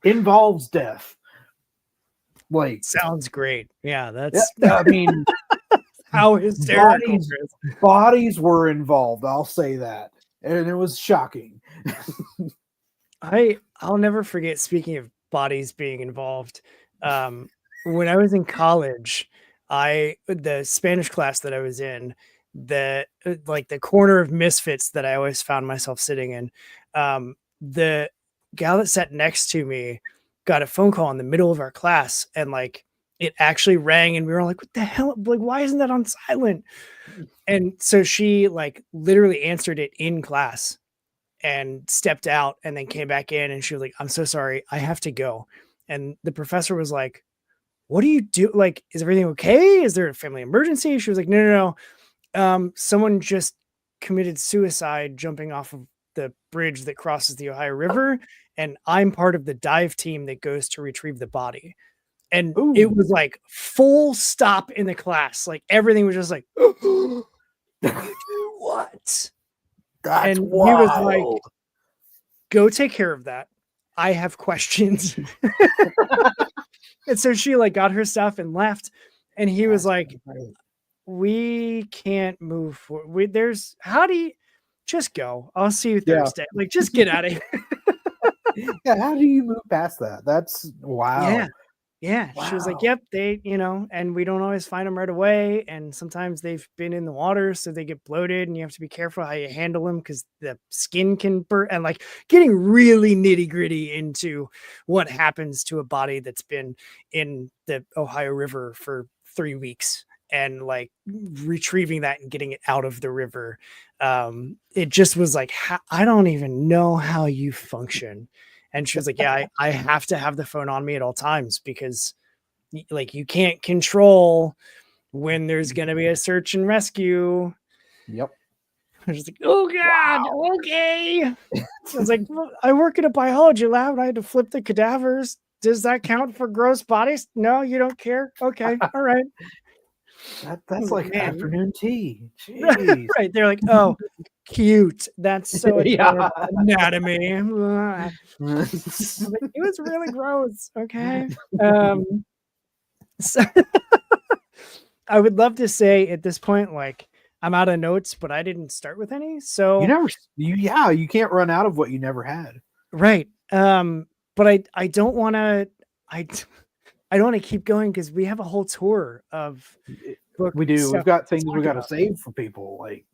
Involves death. Like, sounds great. Yeah, I mean, how hysterical. Bodies were involved. I'll say that, and it was shocking. I'll never forget, speaking of bodies being involved, when I was in college, the Spanish class that I was in, the like the corner of misfits that I always found myself sitting in, the gal that sat next to me got a phone call in the middle of our class, and like it actually rang, and we were like, what the hell, like why isn't that on silent? And so she like literally answered it in class and stepped out and then came back in, and she was like, I'm so sorry, I have to go. And the professor was like, what do you do? Like, is everything okay? Is there a family emergency? She was like, no. Someone just committed suicide jumping off of the bridge that crosses the Ohio River. And I'm part of the dive team that goes to retrieve the body. And it Ooh, was like full stop in the class. Like everything was just like, you do what? that's And he was like, wild. go take care of that. I have questions. And so she like got her stuff and left. And he was That's like, great. we can't move forward. There's how do you just go? I'll see you Yeah. Thursday. Like, just get out of here. Yeah. How do you move past that? That's Yeah. wow. Yeah. She was like, Wow. yep, they, and we don't always find them right away. And sometimes they've been in the water, so they get bloated, and you have to be careful how you handle them because the skin can burn, and like getting really nitty gritty into what happens to a body that's been in the Ohio River for 3 weeks, and like retrieving that and getting it out of the river. It just was like, I don't even know how you function. And she was like, yeah, I have to have the phone on me at all times because like you can't control when there's going to be a search and rescue. Yep. I was like, oh God, Wow. okay. I was like, well, I work in a biology lab and I had to flip the cadavers. Does that count for gross bodies? No, you don't care. Okay. All right. That's like Man. afternoon tea. Jeez. Right. They're like, oh, cute. That's so Yeah. adorable. Anatomy. I was like, it was really gross. Okay. So I would love to say at this point, like, I'm out of notes, but I didn't start with any. You So never you can't run out of what you never had. right. But I don't want to I I don't want to keep going because we have a whole tour of book We do. We've stuff got to things we talk got to about. save for people. Like,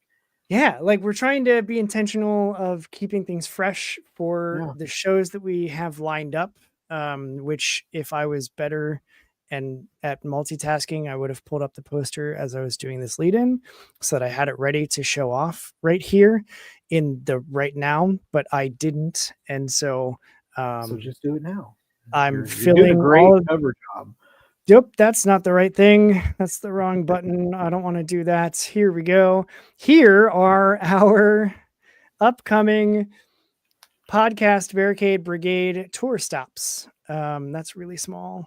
Yeah, like we're trying to be intentional of keeping things fresh for yeah. the shows that we have lined up. Which if I was better and at multitasking, I would have pulled up the poster as I was doing this lead in so that I had it ready to show off right here in the right now, but I didn't. And so So just do it now. I'm You're doing a filling all great of. cover job. Yep, that's not the right thing. That's the wrong button. I don't want to do that. Here we go. Here are our upcoming podcast Barricade Brigade tour stops. That's really small,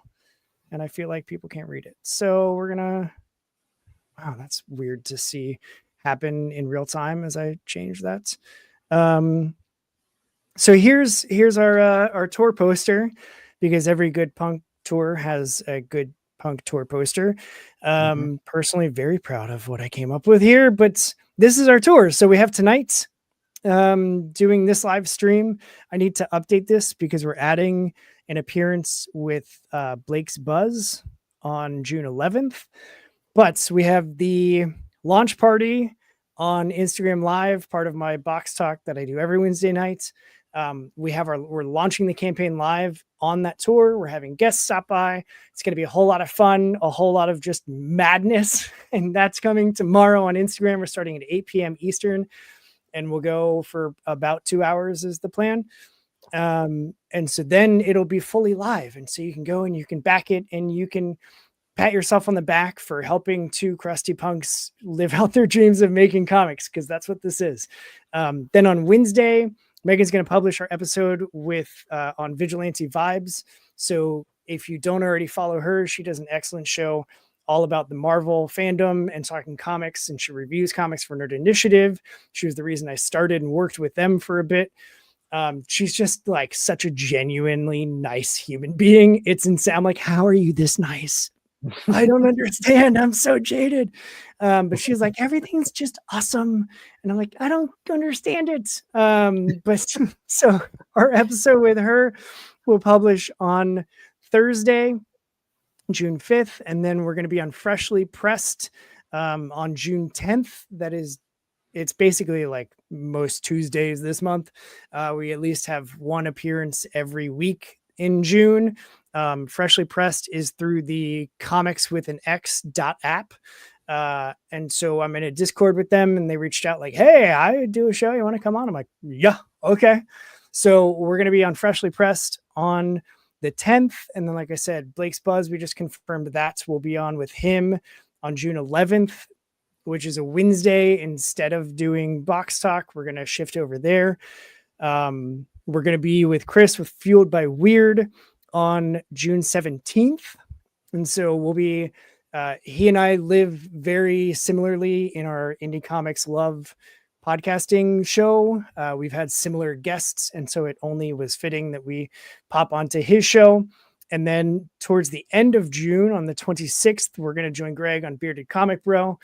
and I feel like people can't read it. So we're gonna. Wow, that's weird to see happen in real time as I change that. So here's our tour poster, because every good punk tour has a good punk tour poster. Mhm. Personally, very proud of what I came up with here, but this is our tour. So we have tonight doing this live stream. I need to update this because we're adding an appearance with Blake's Buzz on June 11th. But we have the launch party on Instagram Live, part of my box talk that I do every Wednesday night. We're launching the campaign live on that tour. We're having guests stop by. It's going to be a whole lot of fun, a whole lot of just madness. And that's coming tomorrow on Instagram. We're starting at 8 p.m. Eastern, and we'll go for about 2 hours is the plan. And so then it'll be fully live. And so you can go and you can back it, and you can pat yourself on the back for helping two crusty punks live out their dreams of making comics, because that's what this is. Then on Wednesday, Megan's going to publish our episode with on Vigilante Vibes. So if you don't already follow her, she does an excellent show all about the Marvel fandom and talking comics, and she reviews comics for Nerd Initiative. She was the reason I started and worked with them for a bit. She's just like such a genuinely nice human being. It's insane. I'm like, how are you this nice? I don't understand. I'm so jaded. But she's like, everything's just awesome. And I'm like, I don't understand it. But so our episode with her will publish on Thursday. June 5th, and then we're going to be on Freshly Pressed on June 10th. It's basically like most Tuesdays this month. We at least have one appearance every week in June. Freshly Pressed is through the Comics with an X.app. And so I'm in a Discord with them, and they reached out like, hey, I do a show. You want to come on? I'm like, yeah, okay. So we're going to be on Freshly Pressed on the 10th. And then, like I said, Blake's Buzz, we just confirmed that we'll be on with him on June 11th, which is a Wednesday. Instead of doing Box Talk, we're going to shift over there. We're going to be with Kris with Fueled by Weird on June 17th. And so we'll be, he and I live very similarly in our Indie Comics Love podcasting show. We've had similar guests, and so it only was fitting that we pop onto his show. And then towards the end of June, on the 26th, we're going to join Greg on Bearded Comic Bro.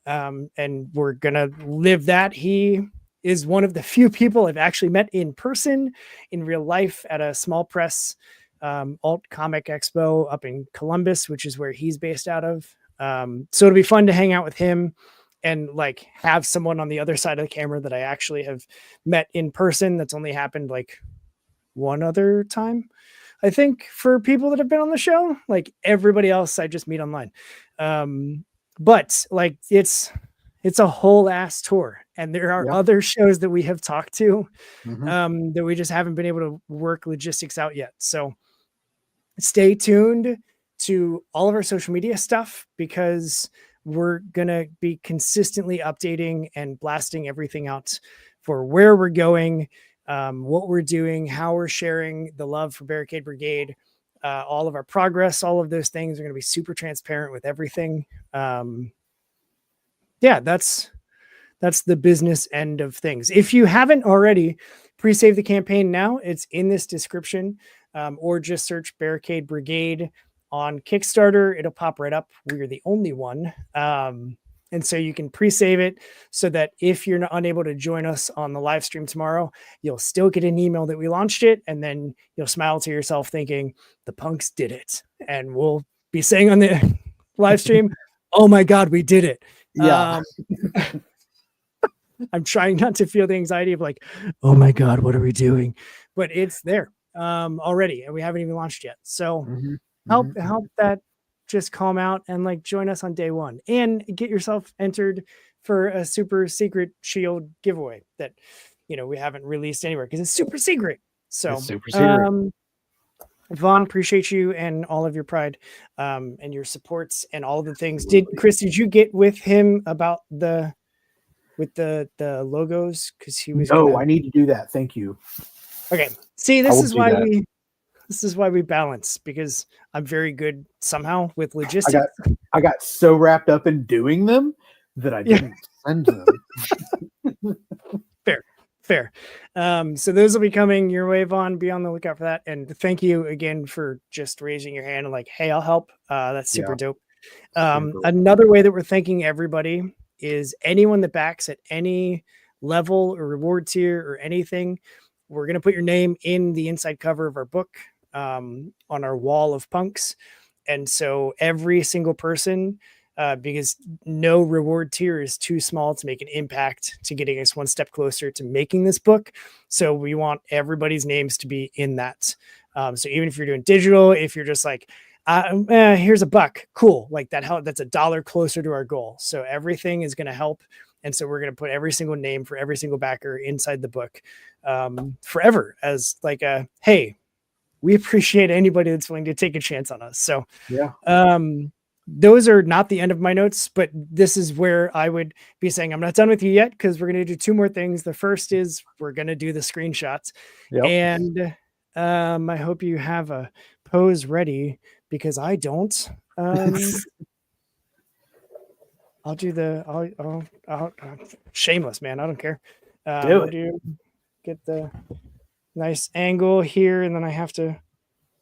And we're going to live that. He is one of the few people I've actually met in person in real life at a small press alt comic expo up in Columbus, which is where he's based out of. So it'll be fun to hang out with him and like have someone on the other side of the camera that I actually have met in person. That's only happened like one other time, I think, for people that have been on the show. Like everybody else I just meet online. But like it's a whole ass tour, and there are other shows that we have talked to that we just haven't been able to work logistics out yet. So stay tuned to all of our social media stuff, because we're going to be consistently updating and blasting everything out for where we're going, what we're doing, how we're sharing the love for Barricade Brigade, all of our progress. All of those things are going to be super transparent with everything. That's the business end of things. If you haven't already, pre-save the campaign now. It's in this description, or just search Barricade Brigade on Kickstarter. It'll pop right up. We're the only one. And so you can pre-save it so that if you're unable to join us on the live stream tomorrow, you'll still get an email that we launched it. And then you'll smile to yourself thinking the punks did it. And we'll be saying on the live stream, oh my God, we did it. Yeah. I'm trying not to feel the anxiety of like, oh my God, what are we doing? But it's there already, and we haven't even launched yet. So help that just calm out and like join us on day one and get yourself entered for a super secret shield giveaway that, we haven't released anywhere because it's super secret. So it's super secret. Vaughn, appreciate you and all of your pride and your supports and all of the things. Kris, did you get with him about the logos? Because he was I need to do that. Thank you. Okay. See, this is why we balance, because I'm very good somehow with logistics. I got so wrapped up in doing them that I didn't send them. Fair. So those will be coming your way, Vaughn. Be on the lookout for that. And thank you again for just raising your hand and like, hey, I'll help. That's super dope. Another way that we're thanking everybody is anyone that backs at any level or reward tier or anything. We're going to put your name in the inside cover of our book on our wall of punks. And so every single person, because no reward tier is too small to make an impact to getting us one step closer to making this book. So we want everybody's names to be in that. So even if you're doing digital, if you're just like, here's $1, cool. Like that's $1 closer to our goal. So everything is going to help. And so we're going to put every single name for every single backer inside the book forever as like hey, we appreciate anybody that's willing to take a chance on us. So those are not the end of my notes, but this is where I would be saying I'm not done with you yet, because we're going to do 2 more things. The first is we're going to do the screenshots. And I hope you have a pose ready, because I don't. I'll do I'll shameless, man. I don't care. Get the nice angle here, and then I have to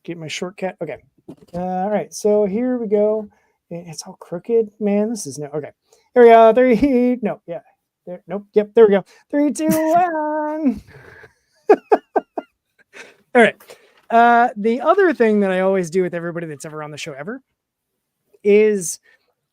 get my shortcut. Okay. All right. So here we go. It's all crooked, man. This is okay. Here we go. 3. No. Yeah. There. Nope. Yep. There we go. 3, 2, 1. All right. The other thing that I always do with everybody that's ever on the show ever is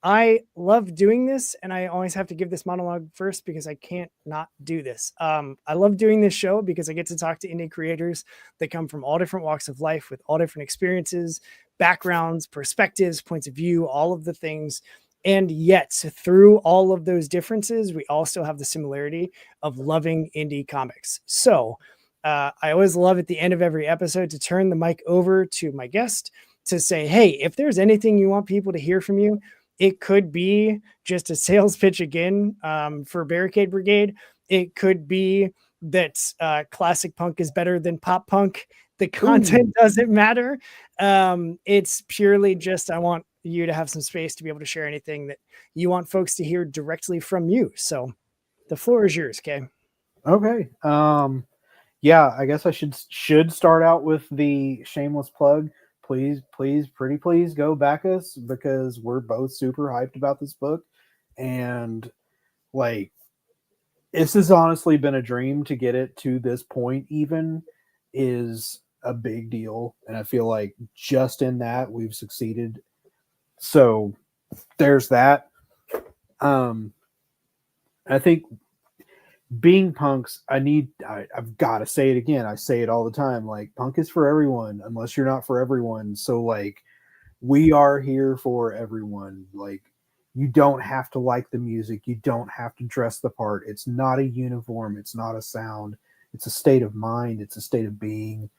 I love doing this, and I always have to give this monologue first because I can't not do this. I love doing this show because I get to talk to indie creators that come from all different walks of life with all different experiences, backgrounds, perspectives, points of view, all of the things. And yet, through all of those differences, we all still have the similarity of loving indie comics. So I always love at the end of every episode to turn the mic over to my guest to say, hey, if there's anything you want people to hear from you, it could be just a sales pitch again for Barricade Brigade. It could be that classic punk is better than pop punk. The content doesn't matter. It's purely just I want you to have some space to be able to share anything that you want folks to hear directly from you. So the floor is yours, Kay. Okay. Yeah, I guess I should start out with the shameless plug. Please, pretty please go back us because we're both super hyped about this book. And like, this has honestly been a dream to get it to this point, even is a big deal. And I feel like just in that we've succeeded. So there's that. I think being punks, I've got to say it again. I say it all the time. Like, punk is for everyone, unless you're not for everyone. So like, we are here for everyone. Like, you don't have to like the music. You don't have to dress the part. It's not a uniform. It's not a sound. It's a state of mind. It's a state of being.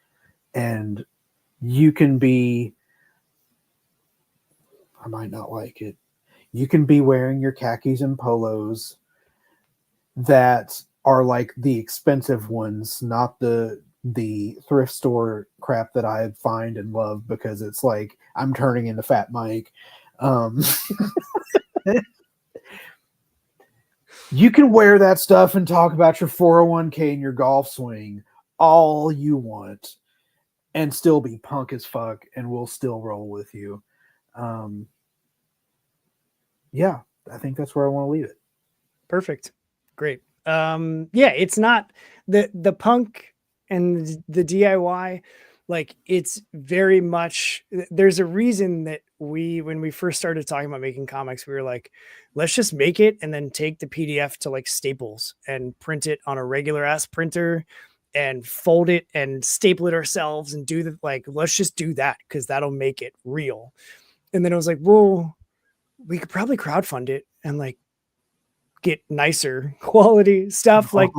And you can be, I might not like it. You can be wearing your khakis and polos that are like the expensive ones, not the thrift store crap that I find and love because it's like I'm turning into Fat Mike. You can wear that stuff and talk about your 401k and your golf swing all you want and still be punk as fuck, and we'll still roll with you. Yeah, I think that's where I want to leave it. Perfect. Great. Yeah, it's not the punk and the DIY, like it's very much, there's a reason that when we first started talking about making comics, we were like, let's just make it and then take the PDF to like Staples and print it on a regular ass printer and fold it and staple it ourselves and do the, like, let's just do that because that'll make it real. And then I was like, well, we could probably crowdfund it and like get nicer quality stuff. Like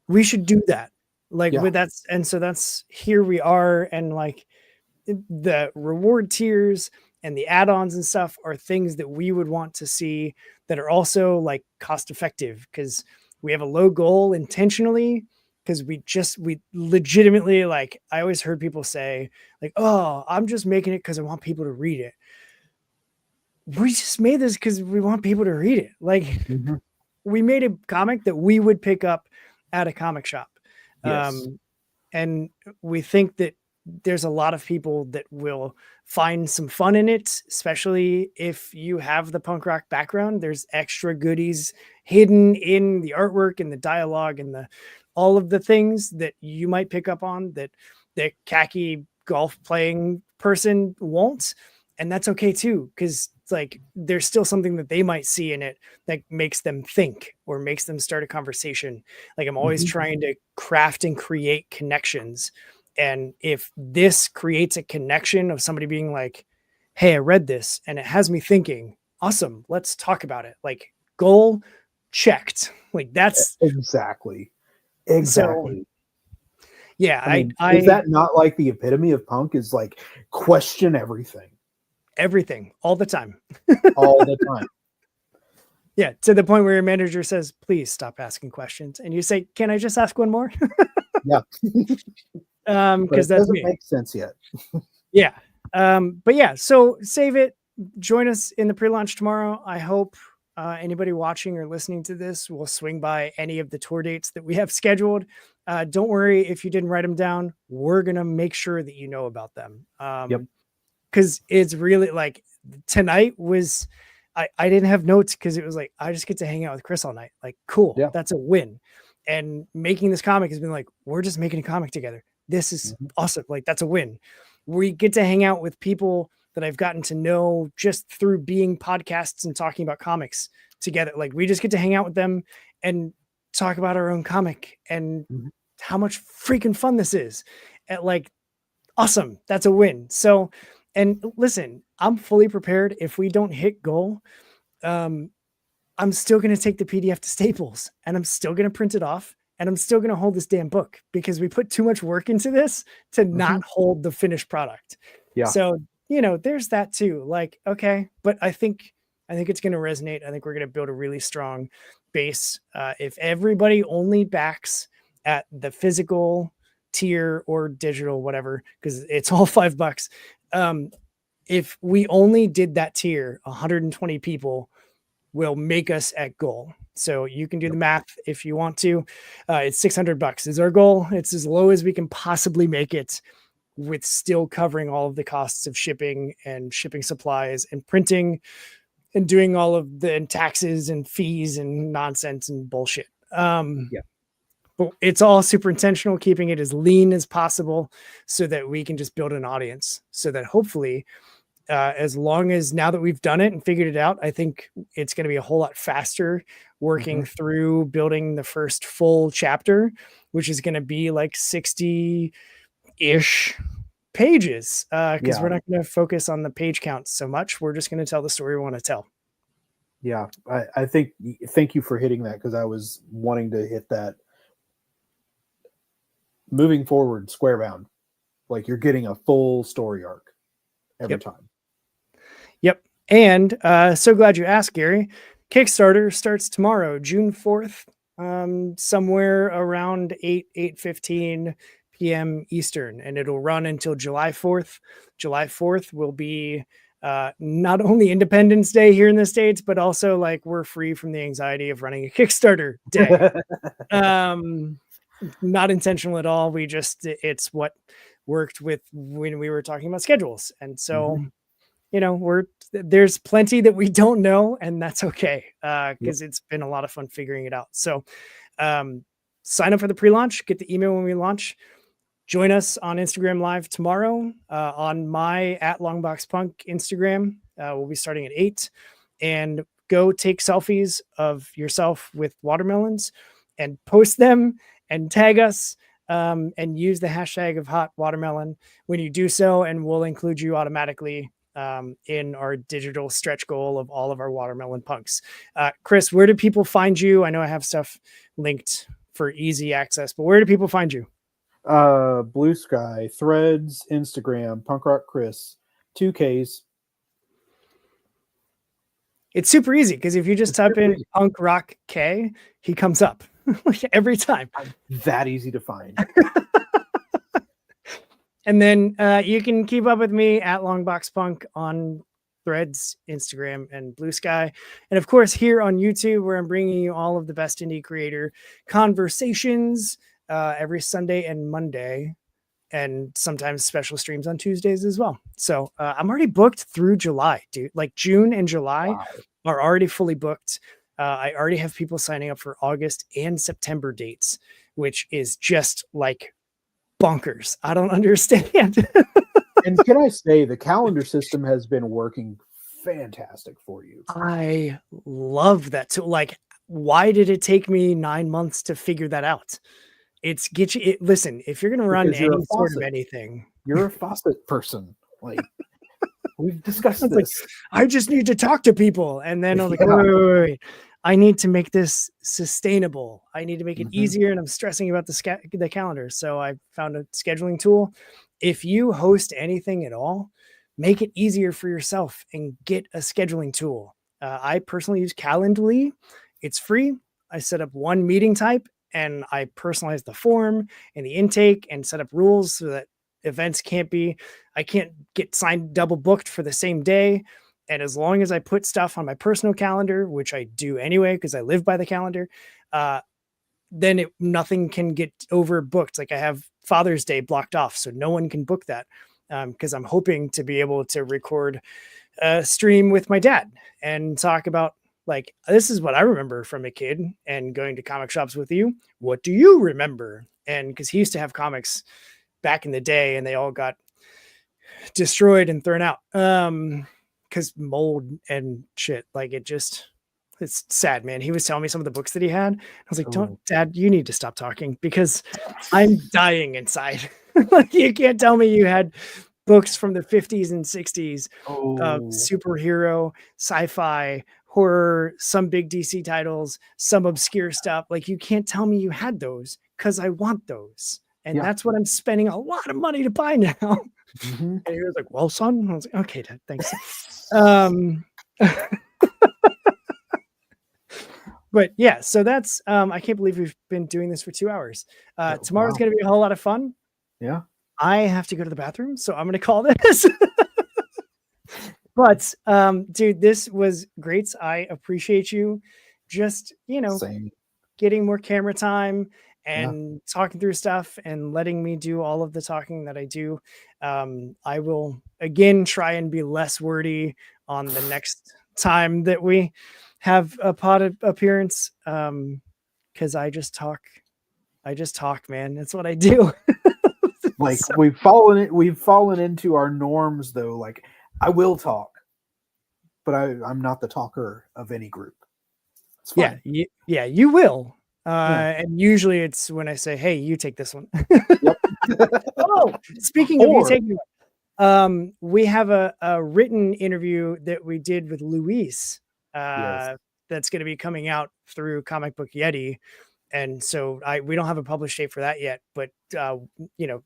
we should do that. Like, Yeah. but that's here we are. And like the reward tiers and the add-ons and stuff are things that we would want to see that are also like cost effective because we have a low goal intentionally because we legitimately, like, I always heard people say like, oh, I'm just making it because I want people to read it. We just made this because we want people to read it. Like, we made a comic that we would pick up at a comic shop. Yes. And we think that there's a lot of people that will find some fun in it, especially if you have the punk rock background. There's extra goodies hidden in the artwork and the dialogue and all of the things that you might pick up on that the khaki golf playing person won't. And that's okay too, because it's like there's still something that they might see in it that makes them think or makes them start a conversation. Like, I'm always trying to craft and create connections. And if this creates a connection of somebody being like, hey, I read this and it has me thinking, awesome, let's talk about it. Like, goal checked. Like, that's exactly. So, yeah, I mean, is that not like the epitome of punk? Is like question everything all the time. All the time. Yeah, to the point where your manager says, please stop asking questions. And you say, can I just ask one more? Yeah. Because that doesn't make sense yet. Yeah. But yeah, so save it. Join us in the pre-launch tomorrow. I hope anybody watching or listening to this will swing by any of the tour dates that we have scheduled. Don't worry if you didn't write them down. We're going to make sure that you know about them. Because it's really like tonight was, I didn't have notes because it was like, I just get to hang out with Kris all night. Like, cool. Yeah. That's a win. And making this comic has been like, we're just making a comic together. This is awesome. Like, that's a win. We get to hang out with people that I've gotten to know just through being podcasts and talking about comics together. Like we just get to hang out with them and talk about our own comic and how much freaking fun this is. And like, awesome. That's a win. So, and listen, I'm fully prepared. If we don't hit goal, I'm still going to take the PDF to Staples and I'm still going to print it off and I'm still going to hold this damn book because we put too much work into this to not hold the finished product. Yeah. So, there's that too. Like, okay, but I think it's going to resonate. I think we're going to build a really strong base. If everybody only backs at the physical tier or digital, whatever, because it's all $5. If we only did that tier, 120 people will make us at goal. So you can do the math if you want to. It's $600 is our goal. It's as low as we can possibly make it with still covering all of the costs of shipping and shipping supplies and printing and doing all of the taxes and fees and nonsense and bullshit. But it's all super intentional, keeping it as lean as possible so that we can just build an audience so that hopefully as long as now that we've done it and figured it out, I think it's going to be a whole lot faster working through building the first full chapter, which is going to be like 60-ish pages because we're not going to focus on the page count so much. We're just going to tell the story we want to tell. Yeah, I think, thank you for hitting that because I was wanting to hit that. Moving forward, square bound, like you're getting a full story arc every time. Yep. And so glad you asked, Gary. Kickstarter starts tomorrow, June 4th, somewhere around 8:15 p.m. Eastern, and it'll run until July 4th. July 4th will be not only Independence Day here in the States, but also like we're free from the anxiety of running a Kickstarter day. Not intentional at all. It's what worked with when we were talking about schedules. And so, there's plenty that we don't know, and that's okay. Cause it's been a lot of fun figuring it out. So, sign up for the pre-launch, get the email when we launch, join us on Instagram Live tomorrow, on my @longboxpunk Instagram. We'll be starting at 8 and go take selfies of yourself with watermelons and post them and tag us and use the hashtag of hot watermelon when you do so. And we'll include you automatically in our digital stretch goal of all of our watermelon punks. Kris, where do people find you? I know I have stuff linked for easy access, but where do people find you? Blue Sky, Threads, Instagram, Punk Rock Kris, 2Ks. It's super easy because if you just type in Punk Rock K, he comes up every time. That easy to find. And then you can keep up with me at Longboxpunk on Threads, Instagram, and Blue Sky. And of course, here on YouTube, where I'm bringing you all of the best indie creator conversations every Sunday and Monday, and sometimes special streams on Tuesdays as well. So I'm already booked through July, dude. Like June and July are already fully booked. I already have people signing up for August and September dates, which is just like bonkers. I don't understand. And can I say the calendar system has been working fantastic for you? I love that too. Like, why did it take me 9 months to figure that out? Listen, if you're going to run any sort of anything, you're a faucet person. Like we've discussed this. Like, I just need to talk to people. And then I'm like, wait. I need to make this sustainable. I need to make it easier. And I'm stressing about the calendar. So I found a scheduling tool. If you host anything at all, make it easier for yourself and get a scheduling tool. I personally use Calendly. It's free. I set up one meeting type and I personalize the form and the intake and set up rules so that events I can't get signed double booked for the same day. And as long as I put stuff on my personal calendar, which I do anyway, because I live by the calendar, then nothing can get overbooked. Like I have Father's Day blocked off, so no one can book that because I'm hoping to be able to record a stream with my dad and talk about like, this is what I remember from a kid and going to comic shops with you. What do you remember? And because he used to have comics back in the day and they all got destroyed and thrown out. Because mold and shit. Like it's sad, man. He was telling me some of the books that he had. I was like, don't, Dad, you need to stop talking because I'm dying inside. Like, you can't tell me you had books from the 50s and 60s of superhero, sci-fi, horror, some big DC titles, some obscure stuff. Like, you can't tell me you had those because I want those. And that's what I'm spending a lot of money to buy now. And he was like, well, son. I was like, okay, Dad, thanks. But yeah, so that's I can't believe we've been doing this for 2 hours. Tomorrow's going to be a whole lot of fun. Yeah. I have to go to the bathroom, so I'm going to call this. But dude, this was great. I appreciate you just, Same. getting more camera time and talking through stuff and letting me do all of the talking that I do. I will again try and be less wordy on the next time that we have a pod appearance, because I just talk, man. That's what I do. Like, we've fallen into our norms though. Like, I will talk, but I'm not the talker of any group. Yeah, you will. And usually it's when I say, hey, you take this one. Oh, speaking of you taking one, we have a written interview that we did with Luis that's going to be coming out through Comic Book Yeti. And so we don't have a published date for that yet, but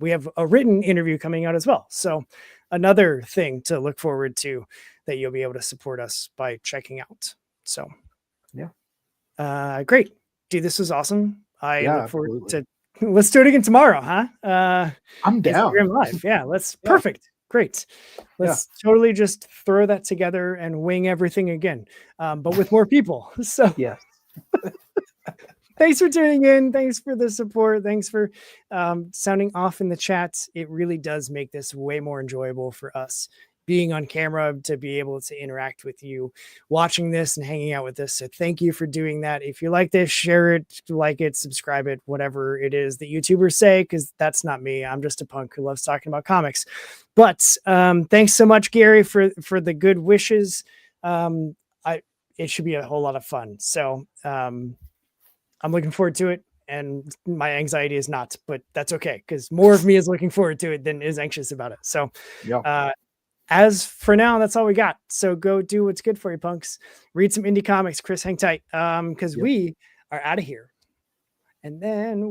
we have a written interview coming out as well. So another thing to look forward to that you'll be able to support us by checking out. So great. Dude, this was awesome. I look forward to let's do it again tomorrow, huh? I'm down. Instagram Live. Yeah, perfect. Great. Let's totally just throw that together and wing everything again. But with more people. So thanks for tuning in. Thanks for the support. Thanks for sounding off in the chat. It really does make this way more enjoyable for us being on camera, to be able to interact with you watching this and hanging out with us. So thank you for doing that. If you like this, share it, like it, subscribe it, whatever it is that YouTubers say, because that's not me. I'm just a punk who loves talking about comics. But thanks so much, Gary, for the good wishes. It should be a whole lot of fun. So I'm looking forward to it. And my anxiety is not, but that's okay, because more of me is looking forward to it than is anxious about it. So as for now, that's all we got. So go do what's good for you, punks. Read some indie comics. Chris, hang tight, because we are out of here. And then